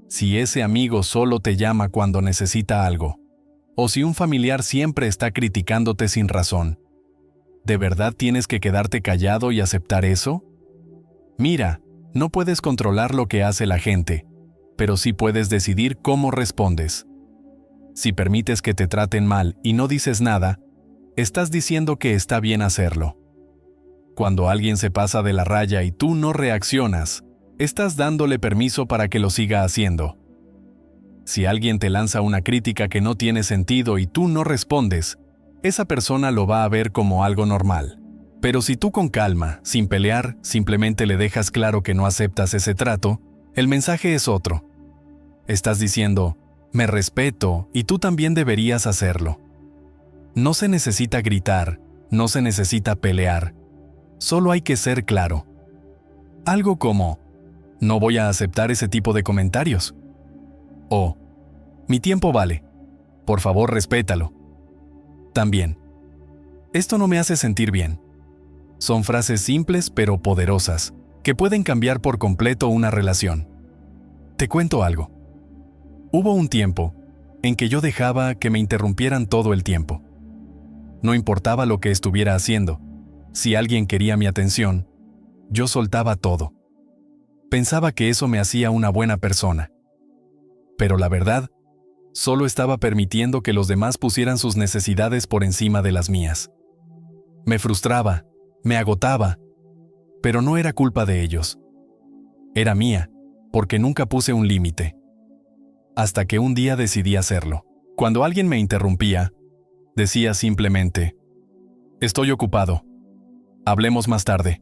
si ese amigo solo te llama cuando necesita algo, o si un familiar siempre está criticándote sin razón, ¿de verdad tienes que quedarte callado y aceptar eso? Mira, no puedes controlar lo que hace la gente, pero sí puedes decidir cómo respondes. Si permites que te traten mal y no dices nada, estás diciendo que está bien hacerlo. Cuando alguien se pasa de la raya y tú no reaccionas, estás dándole permiso para que lo siga haciendo. Si alguien te lanza una crítica que no tiene sentido y tú no respondes, esa persona lo va a ver como algo normal. Pero si tú con calma, sin pelear, simplemente le dejas claro que no aceptas ese trato, el mensaje es otro. Estás diciendo, me respeto y tú también deberías hacerlo. No se necesita gritar, no se necesita pelear. Solo hay que ser claro. Algo como, no voy a aceptar ese tipo de comentarios. O, mi tiempo vale. Por favor, respétalo. También, esto no me hace sentir bien. Son frases simples pero poderosas, que pueden cambiar por completo una relación. Te cuento algo. Hubo un tiempo en que yo dejaba que me interrumpieran todo el tiempo. No importaba lo que estuviera haciendo. Si alguien quería mi atención, yo soltaba todo. Pensaba que eso me hacía una buena persona. Pero la verdad, solo estaba permitiendo que los demás pusieran sus necesidades por encima de las mías. Me frustraba, me agotaba, pero no era culpa de ellos. Era mía, porque nunca puse un límite. Hasta que un día decidí hacerlo. Cuando alguien me interrumpía, decía simplemente, estoy ocupado. Hablemos más tarde.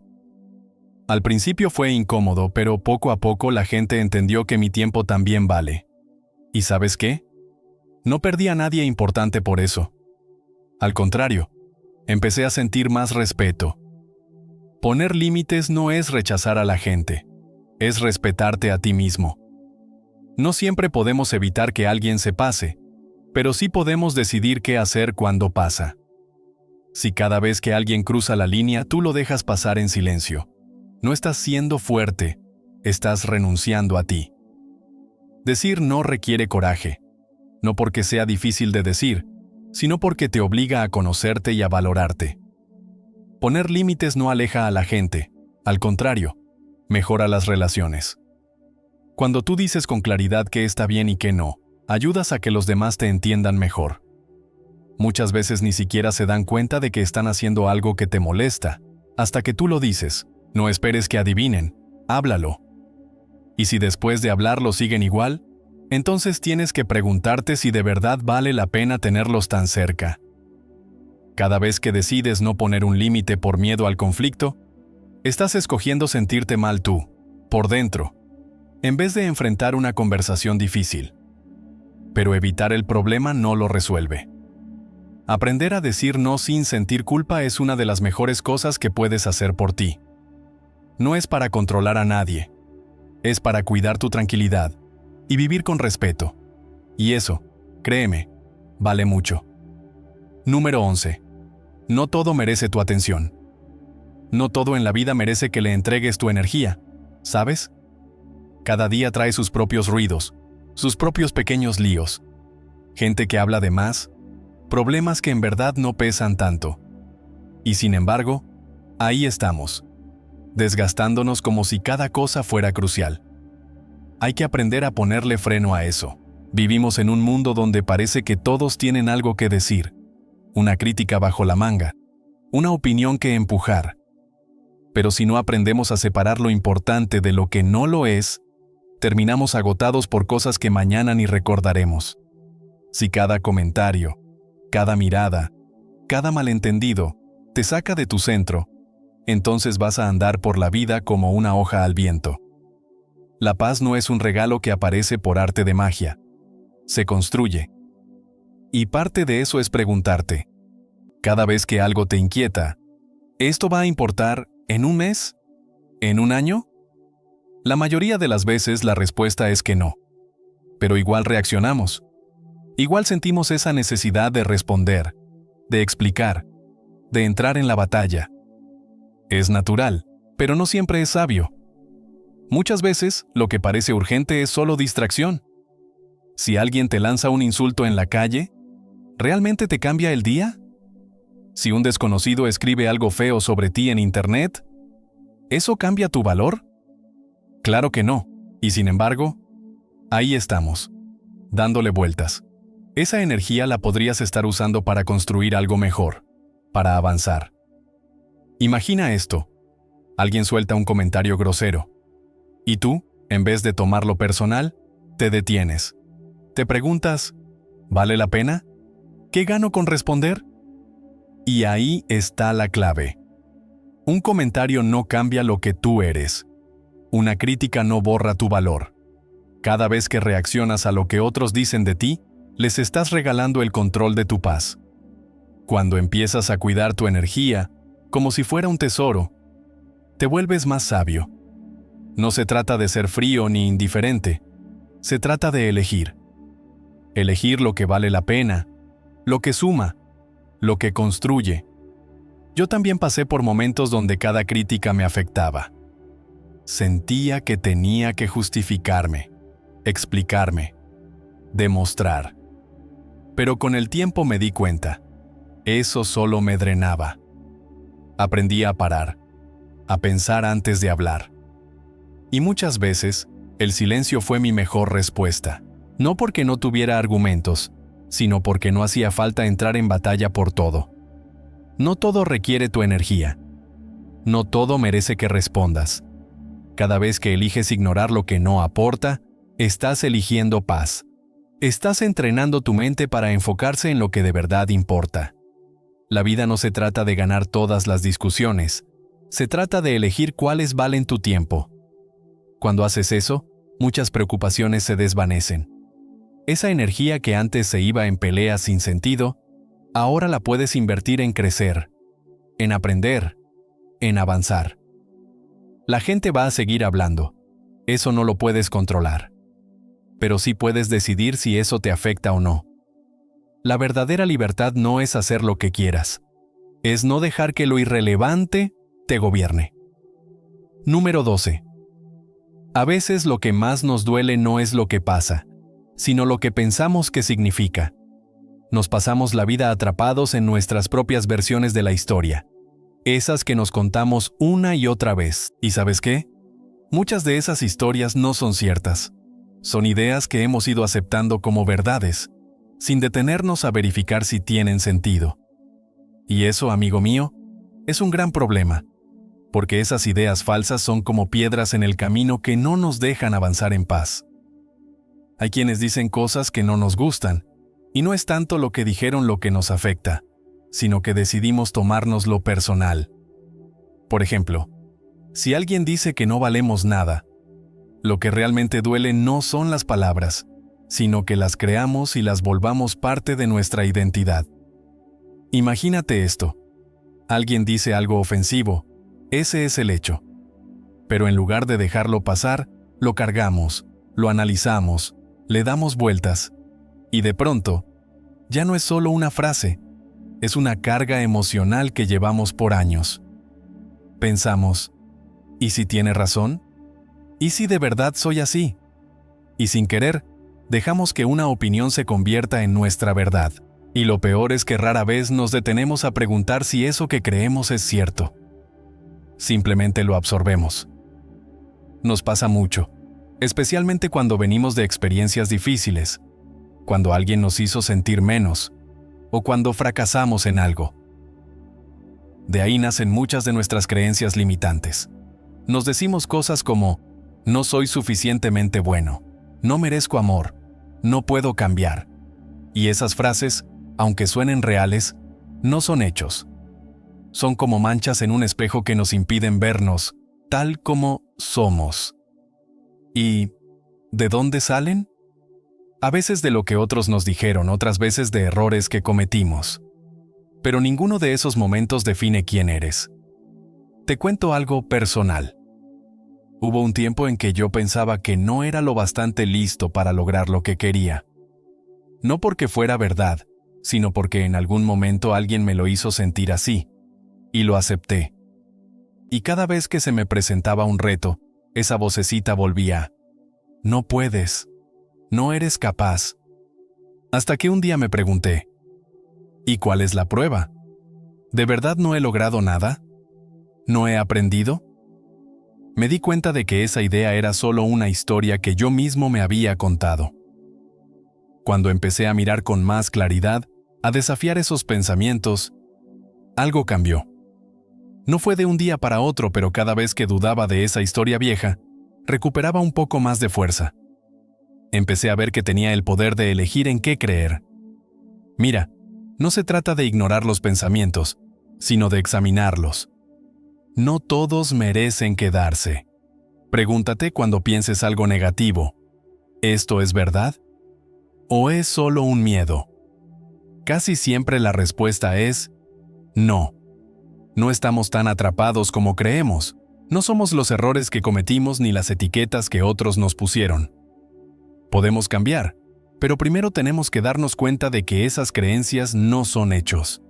Al principio fue incómodo, pero poco a poco la gente entendió que mi tiempo también vale. ¿Y sabes qué? No perdí a nadie importante por eso. Al contrario, empecé a sentir más respeto. Poner límites no es rechazar a la gente, es respetarte a ti mismo. No siempre podemos evitar que alguien se pase, pero sí podemos decidir qué hacer cuando pasa. Si cada vez que alguien cruza la línea tú lo dejas pasar en silencio, no estás siendo fuerte, estás renunciando a ti. Decir no requiere coraje, no porque sea difícil de decir, sino porque te obliga a conocerte y a valorarte. Poner límites no aleja a la gente, al contrario, mejora las relaciones. Cuando tú dices con claridad qué está bien y qué no, ayudas a que los demás te entiendan mejor. Muchas veces ni siquiera se dan cuenta de que están haciendo algo que te molesta, hasta que tú lo dices. No esperes que adivinen, háblalo. Y si después de hablarlo siguen igual, entonces tienes que preguntarte si de verdad vale la pena tenerlos tan cerca. Cada vez que decides no poner un límite por miedo al conflicto, estás escogiendo sentirte mal tú, por dentro, en vez de enfrentar una conversación difícil. Pero evitar el problema no lo resuelve. Aprender a decir no sin sentir culpa es una de las mejores cosas que puedes hacer por ti. No es para controlar a nadie, es para cuidar tu tranquilidad y vivir con respeto. Y eso, créeme, vale mucho. Número 11. No todo merece tu atención. No todo en la vida merece que le entregues tu energía, ¿sabes? Cada día trae sus propios ruidos, sus propios pequeños líos. Gente que habla de más, problemas que en verdad no pesan tanto. Y sin embargo, ahí estamos, desgastándonos como si cada cosa fuera crucial. Hay que aprender a ponerle freno a eso. Vivimos en un mundo donde parece que todos tienen algo que decir, una crítica bajo la manga, una opinión que empujar. Pero si no aprendemos a separar lo importante de lo que no lo es, terminamos agotados por cosas que mañana ni recordaremos. Si cada comentario, cada mirada, cada malentendido te saca de tu centro, entonces vas a andar por la vida como una hoja al viento. La paz no es un regalo que aparece por arte de magia, se construye. Y parte de eso es preguntarte, cada vez que algo te inquieta, ¿esto va a importar en un mes? ¿En un año? La mayoría de las veces la respuesta es que no. Pero igual reaccionamos. Igual sentimos esa necesidad de responder, de explicar, de entrar en la batalla. Es natural, pero no siempre es sabio. Muchas veces, lo que parece urgente es solo distracción. Si alguien te lanza un insulto en la calle, ¿realmente te cambia el día? Si un desconocido escribe algo feo sobre ti en Internet, ¿eso cambia tu valor? Claro que no, y sin embargo, ahí estamos, dándole vueltas. Esa energía la podrías estar usando para construir algo mejor, para avanzar. Imagina esto. Alguien suelta un comentario grosero. Y tú, en vez de tomarlo personal, te detienes. Te preguntas, ¿vale la pena? ¿Qué gano con responder? Y ahí está la clave. Un comentario no cambia lo que tú eres. Una crítica no borra tu valor. Cada vez que reaccionas a lo que otros dicen de ti, les estás regalando el control de tu paz. Cuando empiezas a cuidar tu energía, como si fuera un tesoro, te vuelves más sabio. No se trata de ser frío ni indiferente, se trata de elegir. Elegir lo que vale la pena, lo que suma, lo que construye. Yo también pasé por momentos donde cada crítica me afectaba. Sentía que tenía que justificarme, explicarme, demostrar. Pero con el tiempo me di cuenta, eso solo me drenaba. Aprendí a parar, a pensar antes de hablar. Y muchas veces, el silencio fue mi mejor respuesta. No porque no tuviera argumentos, sino porque no hacía falta entrar en batalla por todo. No todo requiere tu energía. No todo merece que respondas. Cada vez que eliges ignorar lo que no aporta, estás eligiendo paz. Estás entrenando tu mente para enfocarse en lo que de verdad importa. La vida no se trata de ganar todas las discusiones. Se trata de elegir cuáles valen tu tiempo. Cuando haces eso, muchas preocupaciones se desvanecen. Esa energía que antes se iba en peleas sin sentido, ahora la puedes invertir en crecer, en aprender, en avanzar. La gente va a seguir hablando. Eso no lo puedes controlar. Pero sí puedes decidir si eso te afecta o no. La verdadera libertad no es hacer lo que quieras. Es no dejar que lo irrelevante te gobierne. Número 12. A veces lo que más nos duele no es lo que pasa, sino lo que pensamos que significa. Nos pasamos la vida atrapados en nuestras propias versiones de la historia, esas que nos contamos una y otra vez. ¿Y sabes qué? Muchas de esas historias no son ciertas. Son ideas que hemos ido aceptando como verdades, sin detenernos a verificar si tienen sentido. Y eso, amigo mío, es un gran problema, porque esas ideas falsas son como piedras en el camino que no nos dejan avanzar en paz. Hay quienes dicen cosas que no nos gustan, y no es tanto lo que dijeron lo que nos afecta, sino que decidimos tomárnoslo personal. Por ejemplo, si alguien dice que no valemos nada, lo que realmente duele no son las palabras, sino que las creamos y las volvamos parte de nuestra identidad. Imagínate esto. Alguien dice algo ofensivo, ese es el hecho. Pero en lugar de dejarlo pasar, lo cargamos, lo analizamos, le damos vueltas, y de pronto, ya no es solo una frase, es una carga emocional que llevamos por años. Pensamos, ¿y si tiene razón? ¿Y si de verdad soy así? Y sin querer, dejamos que una opinión se convierta en nuestra verdad. Y lo peor es que rara vez nos detenemos a preguntar si eso que creemos es cierto. Simplemente lo absorbemos. Nos pasa mucho, especialmente cuando venimos de experiencias difíciles, cuando alguien nos hizo sentir menos, o cuando fracasamos en algo. De ahí nacen muchas de nuestras creencias limitantes. Nos decimos cosas como, no soy suficientemente bueno, no merezco amor, no puedo cambiar. Y esas frases, aunque suenen reales, no son hechos. Son como manchas en un espejo que nos impiden vernos, tal como somos. ¿Y de dónde salen? A veces de lo que otros nos dijeron, otras veces de errores que cometimos. Pero ninguno de esos momentos define quién eres. Te cuento algo personal. Hubo un tiempo en que yo pensaba que no era lo bastante listo para lograr lo que quería. No porque fuera verdad, sino porque en algún momento alguien me lo hizo sentir así, y lo acepté. Y cada vez que se me presentaba un reto, esa vocecita volvía: no puedes, no eres capaz. Hasta que un día me pregunté: ¿y cuál es la prueba? ¿De verdad no he logrado nada? ¿No he aprendido? Me di cuenta de que esa idea era solo una historia que yo mismo me había contado. Cuando empecé a mirar con más claridad, a desafiar esos pensamientos, algo cambió. No fue de un día para otro, pero cada vez que dudaba de esa historia vieja, recuperaba un poco más de fuerza. Empecé a ver que tenía el poder de elegir en qué creer. Mira, no se trata de ignorar los pensamientos, sino de examinarlos. No todos merecen quedarse. Pregúntate cuando pienses algo negativo: ¿esto es verdad? ¿O es solo un miedo? Casi siempre la respuesta es no. No estamos tan atrapados como creemos. No somos los errores que cometimos ni las etiquetas que otros nos pusieron. Podemos cambiar, pero primero tenemos que darnos cuenta de que esas creencias no son hechos.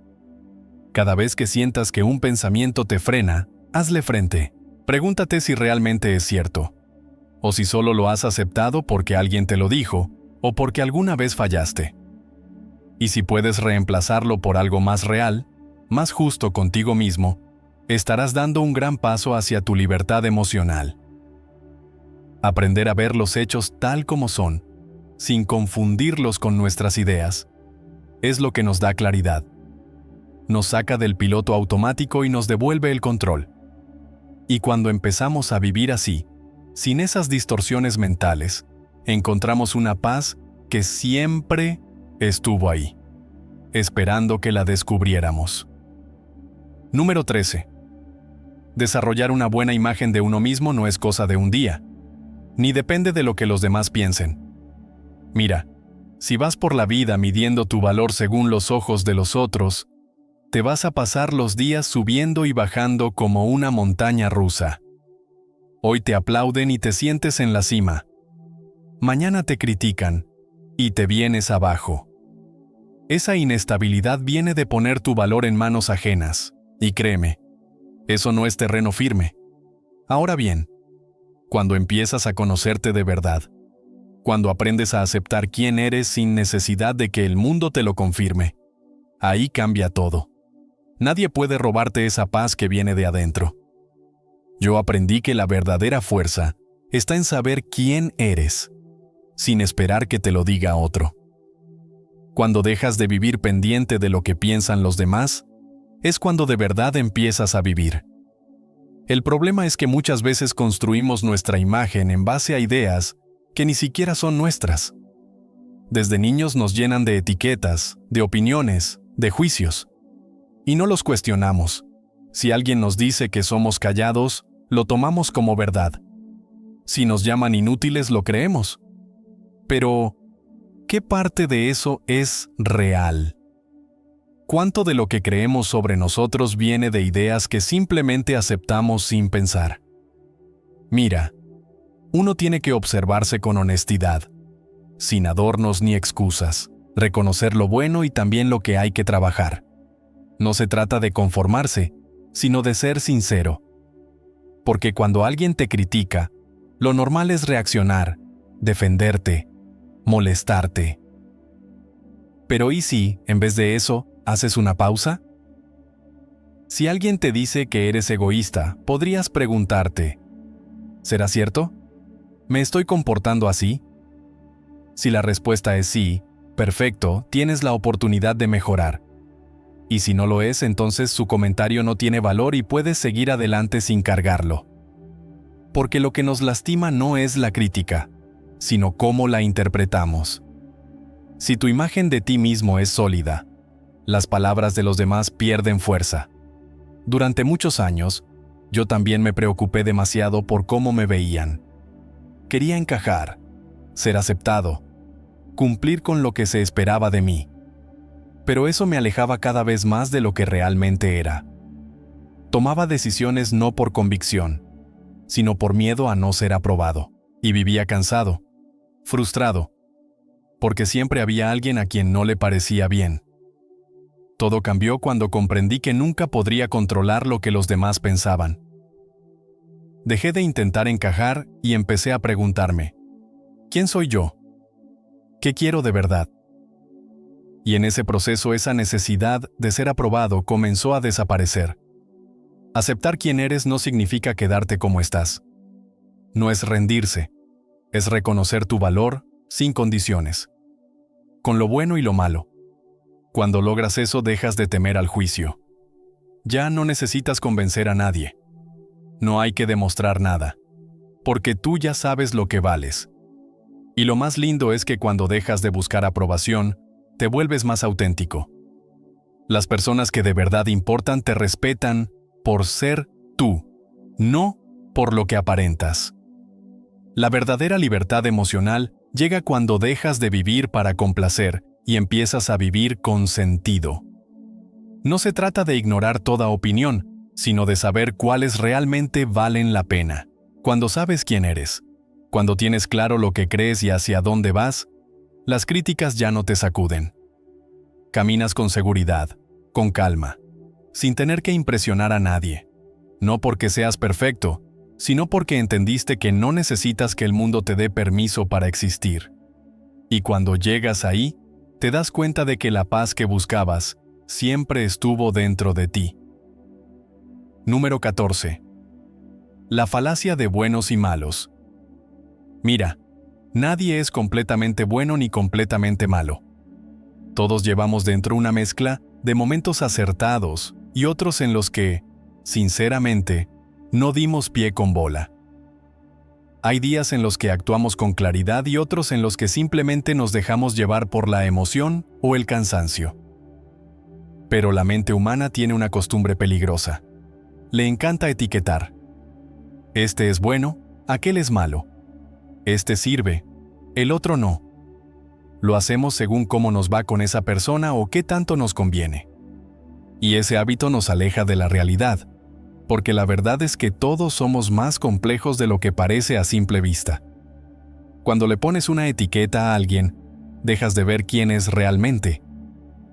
Cada vez que sientas que un pensamiento te frena, hazle frente. Pregúntate si realmente es cierto, o si solo lo has aceptado porque alguien te lo dijo o porque alguna vez fallaste. Y si puedes reemplazarlo por algo más real, más justo contigo mismo, estarás dando un gran paso hacia tu libertad emocional. Aprender a ver los hechos tal como son, sin confundirlos con nuestras ideas, es lo que nos da claridad. Nos saca del piloto automático y nos devuelve el control. Y cuando empezamos a vivir así, sin esas distorsiones mentales, encontramos una paz que siempre estuvo ahí, esperando que la descubriéramos. Número 13. Desarrollar una buena imagen de uno mismo no es cosa de un día, ni depende de lo que los demás piensen. Mira, si vas por la vida midiendo tu valor según los ojos de los otros, te vas a pasar los días subiendo y bajando como una montaña rusa. Hoy te aplauden y te sientes en la cima. Mañana te critican y te vienes abajo. Esa inestabilidad viene de poner tu valor en manos ajenas. Y créeme, eso no es terreno firme. Ahora bien, cuando empiezas a conocerte de verdad, cuando aprendes a aceptar quién eres sin necesidad de que el mundo te lo confirme, ahí cambia todo. Nadie puede robarte esa paz que viene de adentro. Yo aprendí que la verdadera fuerza está en saber quién eres, sin esperar que te lo diga otro. Cuando dejas de vivir pendiente de lo que piensan los demás, es cuando de verdad empiezas a vivir. El problema es que muchas veces construimos nuestra imagen en base a ideas que ni siquiera son nuestras. Desde niños nos llenan de etiquetas, de opiniones, de juicios. Y no los cuestionamos. Si alguien nos dice que somos callados, lo tomamos como verdad. Si nos llaman inútiles, lo creemos. Pero, ¿qué parte de eso es real? ¿Cuánto de lo que creemos sobre nosotros viene de ideas que simplemente aceptamos sin pensar? Mira, uno tiene que observarse con honestidad, sin adornos ni excusas, reconocer lo bueno y también lo que hay que trabajar. No se trata de conformarse, sino de ser sincero. Porque cuando alguien te critica, lo normal es reaccionar, defenderte, molestarte. Pero ¿y si, en vez de eso, haces una pausa? Si alguien te dice que eres egoísta, podrías preguntarte: ¿será cierto? ¿Me estoy comportando así? Si la respuesta es sí, perfecto, tienes la oportunidad de mejorar. Y si no lo es, entonces su comentario no tiene valor y puedes seguir adelante sin cargarlo. Porque lo que nos lastima no es la crítica, sino cómo la interpretamos. Si tu imagen de ti mismo es sólida, las palabras de los demás pierden fuerza. Durante muchos años, yo también me preocupé demasiado por cómo me veían. Quería encajar, ser aceptado. cumplir con lo que se esperaba de mí. Pero eso me alejaba cada vez más de lo que realmente era. Tomaba decisiones no por convicción, sino por miedo a no ser aprobado, y vivía cansado, frustrado, porque siempre había alguien a quien no le parecía bien. Todo cambió cuando comprendí que nunca podría controlar lo que los demás pensaban. Dejé de intentar encajar y empecé a preguntarme, ¿quién soy yo? ¿Qué quiero de verdad? Y en ese proceso esa necesidad de ser aprobado comenzó a desaparecer. Aceptar quién eres no significa quedarte como estás. No es rendirse, es reconocer tu valor sin condiciones, con lo bueno y lo malo. Cuando logras eso dejas de temer al juicio. Ya no necesitas convencer a nadie. No hay que demostrar nada, porque tú ya sabes lo que vales. Y lo más lindo es que cuando dejas de buscar aprobación, te vuelves más auténtico. Las personas que de verdad importan te respetan por ser tú, no por lo que aparentas. La verdadera libertad emocional llega cuando dejas de vivir para complacer y empiezas a vivir con sentido. No se trata de ignorar toda opinión, sino de saber cuáles realmente valen la pena. Cuando sabes quién eres, cuando tienes claro lo que crees y hacia dónde vas, las críticas ya no te sacuden. Caminas con seguridad, con calma, sin tener que impresionar a nadie. No porque seas perfecto, sino porque entendiste que no necesitas que el mundo te dé permiso para existir. Y cuando llegas ahí, te das cuenta de que la paz que buscabas siempre estuvo dentro de ti. Número 14. La falacia de buenos y malos. Mira, nadie es completamente bueno ni completamente malo. Todos llevamos dentro una mezcla de momentos acertados y otros en los que, sinceramente, no dimos pie con bola. Hay días en los que actuamos con claridad y otros en los que simplemente nos dejamos llevar por la emoción o el cansancio. Pero la mente humana tiene una costumbre peligrosa. Le encanta etiquetar. Este es bueno, aquel es malo. Este sirve, el otro no. Lo hacemos según cómo nos va con esa persona o qué tanto nos conviene. Y ese hábito nos aleja de la realidad, porque la verdad es que todos somos más complejos de lo que parece a simple vista. Cuando le pones una etiqueta a alguien, dejas de ver quién es realmente.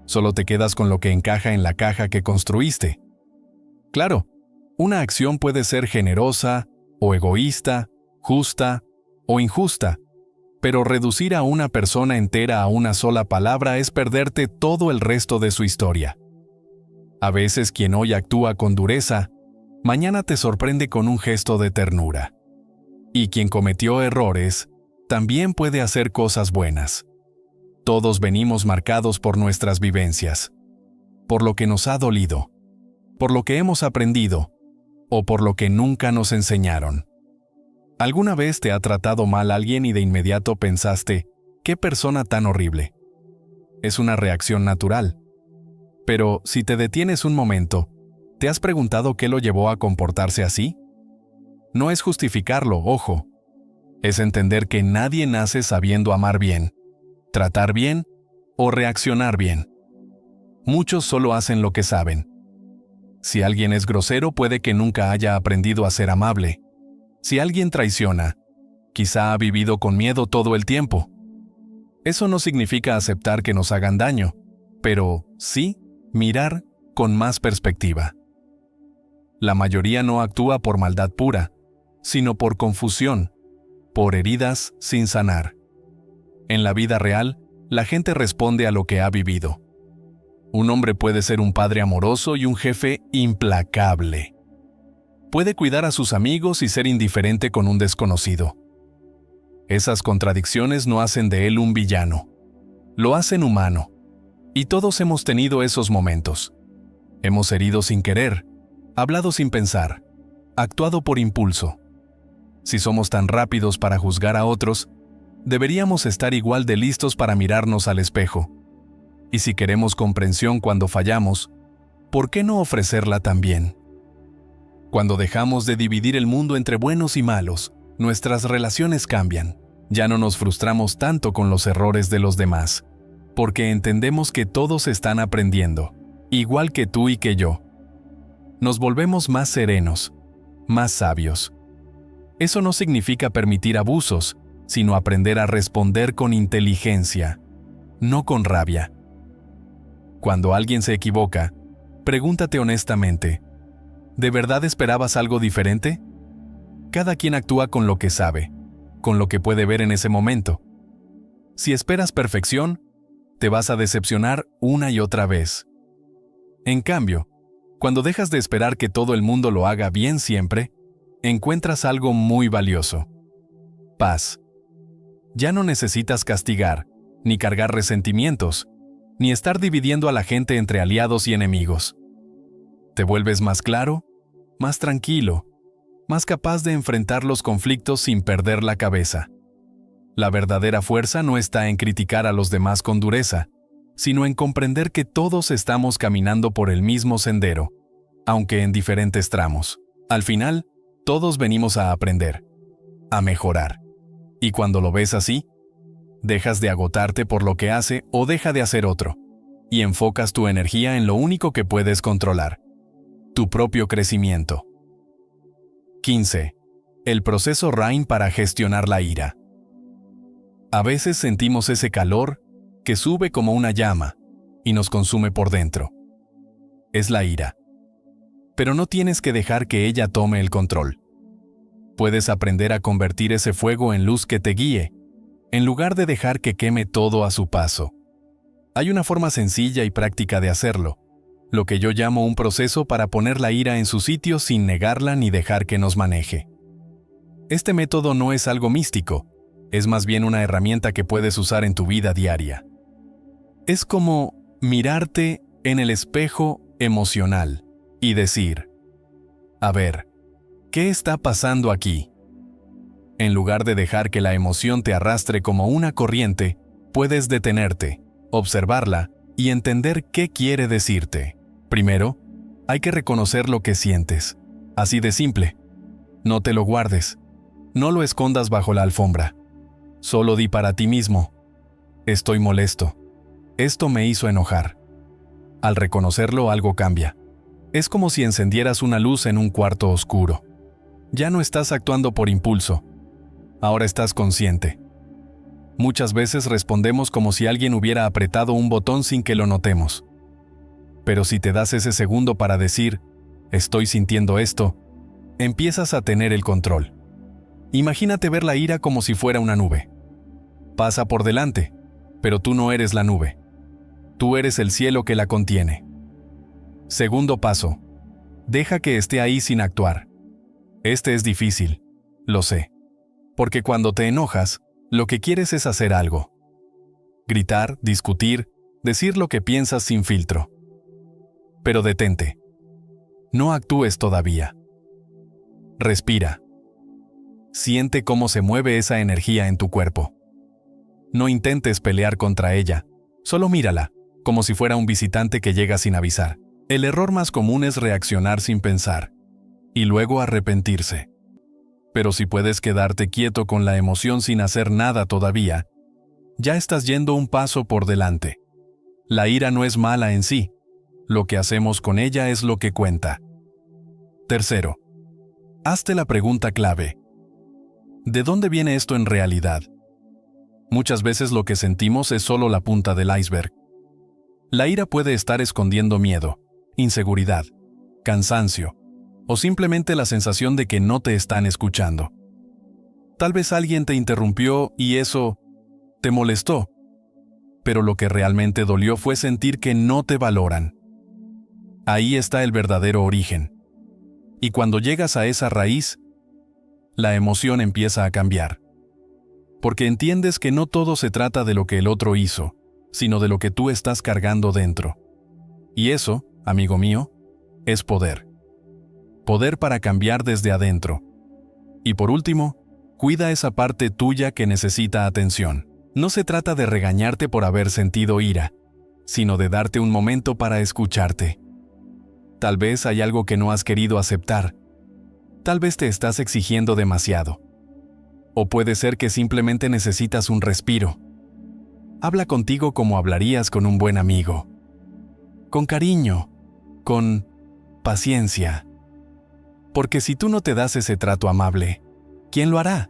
Solo te quedas con lo que encaja en la caja que construiste. Claro, una acción puede ser generosa, o egoísta, justa o injusta, pero reducir a una persona entera a una sola palabra es perderte todo el resto de su historia. A veces quien hoy actúa con dureza, mañana te sorprende con un gesto de ternura. Y quien cometió errores, también puede hacer cosas buenas. Todos venimos marcados por nuestras vivencias, por lo que nos ha dolido, por lo que hemos aprendido, o por lo que nunca nos enseñaron. ¿Alguna vez te ha tratado mal alguien y de inmediato pensaste, qué persona tan horrible? Es una reacción natural. Pero si te detienes un momento, ¿te has preguntado qué lo llevó a comportarse así? No es justificarlo, ojo. Es entender que nadie nace sabiendo amar bien, tratar bien o reaccionar bien. Muchos solo hacen lo que saben. Si alguien es grosero, puede que nunca haya aprendido a ser amable. Si alguien traiciona, quizá ha vivido con miedo todo el tiempo. Eso no significa aceptar que nos hagan daño, pero sí mirar con más perspectiva. La mayoría no actúa por maldad pura, sino por confusión, por heridas sin sanar. En la vida real, la gente responde a lo que ha vivido. Un hombre puede ser un padre amoroso y un jefe implacable. Puede cuidar a sus amigos y ser indiferente con un desconocido. Esas contradicciones no hacen de él un villano. Lo hacen humano. Y todos hemos tenido esos momentos. Hemos herido sin querer, hablado sin pensar, actuado por impulso. Si somos tan rápidos para juzgar a otros, deberíamos estar igual de listos para mirarnos al espejo. Y si queremos comprensión cuando fallamos, ¿por qué no ofrecerla también? Cuando dejamos de dividir el mundo entre buenos y malos, nuestras relaciones cambian. Ya no nos frustramos tanto con los errores de los demás, porque entendemos que todos están aprendiendo, igual que tú y que yo. Nos volvemos más serenos, más sabios. Eso no significa permitir abusos, sino aprender a responder con inteligencia, no con rabia. Cuando alguien se equivoca, pregúntate honestamente, ¿de verdad esperabas algo diferente? Cada quien actúa con lo que sabe, con lo que puede ver en ese momento. Si esperas perfección, te vas a decepcionar una y otra vez. En cambio, cuando dejas de esperar que todo el mundo lo haga bien siempre, encuentras algo muy valioso: paz. Ya no necesitas castigar, ni cargar resentimientos, ni estar dividiendo a la gente entre aliados y enemigos. Te vuelves más claro, más tranquilo, más capaz de enfrentar los conflictos sin perder la cabeza. La verdadera fuerza no está en criticar a los demás con dureza, sino en comprender que todos estamos caminando por el mismo sendero, aunque en diferentes tramos. Al final, todos venimos a aprender, a mejorar. Y cuando lo ves así, dejas de agotarte por lo que hace o deja de hacer otro, y enfocas tu energía en lo único que puedes controlar: tu propio crecimiento. 15. El proceso Rain para gestionar la ira. A veces sentimos ese calor que sube como una llama y nos consume por dentro. Es la ira. Pero no tienes que dejar que ella tome el control. Puedes aprender a convertir ese fuego en luz que te guíe, en lugar de dejar que queme todo a su paso. Hay una forma sencilla y práctica de hacerlo, lo que yo llamo un proceso para poner la ira en su sitio sin negarla ni dejar que nos maneje. Este método no es algo místico, es más bien una herramienta que puedes usar en tu vida diaria. Es como mirarte en el espejo emocional y decir: a ver, ¿qué está pasando aquí? En lugar de dejar que la emoción te arrastre como una corriente, puedes detenerte, observarla y entender qué quiere decirte. Primero, hay que reconocer lo que sientes. Así de simple. No te lo guardes. No lo escondas bajo la alfombra. Solo di para ti mismo: estoy molesto. Esto me hizo enojar. Al reconocerlo, algo cambia. Es como si encendieras una luz en un cuarto oscuro. Ya no estás actuando por impulso. Ahora estás consciente. Muchas veces respondemos como si alguien hubiera apretado un botón sin que lo notemos. Pero si te das ese segundo para decir: estoy sintiendo esto, empiezas a tener el control. Imagínate ver la ira como si fuera una nube. Pasa por delante, pero tú no eres la nube. Tú eres el cielo que la contiene. Segundo paso: deja que esté ahí sin actuar. Este es difícil, lo sé. Porque cuando te enojas, lo que quieres es hacer algo. Gritar, discutir, decir lo que piensas sin filtro. Pero detente. No actúes todavía. Respira. Siente cómo se mueve esa energía en tu cuerpo. No intentes pelear contra ella, solo mírala, como si fuera un visitante que llega sin avisar. El error más común es reaccionar sin pensar, y luego arrepentirse. Pero si puedes quedarte quieto con la emoción sin hacer nada todavía, ya estás yendo un paso por delante. La ira no es mala en sí, lo que hacemos con ella es lo que cuenta. Tercero, hazte la pregunta clave: ¿de dónde viene esto en realidad? Muchas veces lo que sentimos es solo la punta del iceberg. La ira puede estar escondiendo miedo, inseguridad, cansancio, o simplemente la sensación de que no te están escuchando. Tal vez alguien te interrumpió y eso te molestó, pero lo que realmente dolió fue sentir que no te valoran. Ahí está el verdadero origen. Y cuando llegas a esa raíz, la emoción empieza a cambiar. Porque entiendes que no todo se trata de lo que el otro hizo, sino de lo que tú estás cargando dentro. Y eso, amigo mío, es poder. Poder para cambiar desde adentro. Y por último, cuida esa parte tuya que necesita atención. No se trata de regañarte por haber sentido ira, sino de darte un momento para escucharte. Tal vez hay algo que no has querido aceptar. Tal vez te estás exigiendo demasiado. O puede ser que simplemente necesitas un respiro. Habla contigo como hablarías con un buen amigo. Con cariño, con paciencia. Porque si tú no te das ese trato amable, ¿quién lo hará?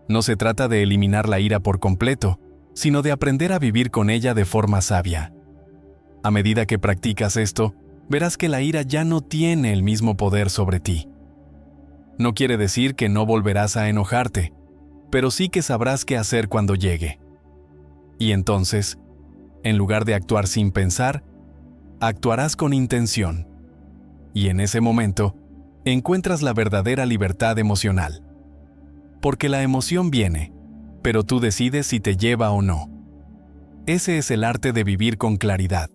No se trata de eliminar la ira por completo, sino de aprender a vivir con ella de forma sabia. A medida que practicas esto, verás que la ira ya no tiene el mismo poder sobre ti. No quiere decir que no volverás a enojarte, pero sí que sabrás qué hacer cuando llegue. Y entonces, en lugar de actuar sin pensar, actuarás con intención. Y en ese momento, encuentras la verdadera libertad emocional. Porque la emoción viene, pero tú decides si te lleva o no. Ese es el arte de vivir con claridad.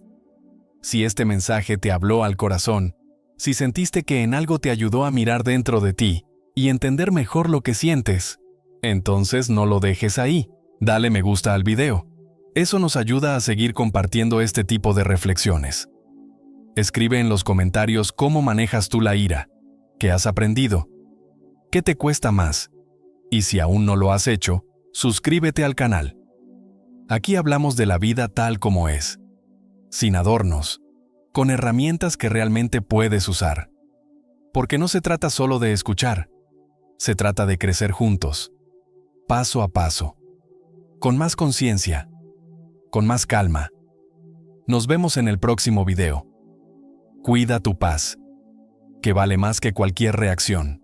Si este mensaje te habló al corazón, si sentiste que en algo te ayudó a mirar dentro de ti y entender mejor lo que sientes, entonces no lo dejes ahí. Dale me gusta al video. Eso nos ayuda a seguir compartiendo este tipo de reflexiones. Escribe en los comentarios cómo manejas tú la ira, qué has aprendido, qué te cuesta más. Y si aún no lo has hecho, suscríbete al canal. Aquí hablamos de la vida tal como es, sin adornos, con herramientas que realmente puedes usar. Porque no se trata solo de escuchar, se trata de crecer juntos, paso a paso, con más conciencia, con más calma. Nos vemos en el próximo video. Cuida tu paz, que vale más que cualquier reacción.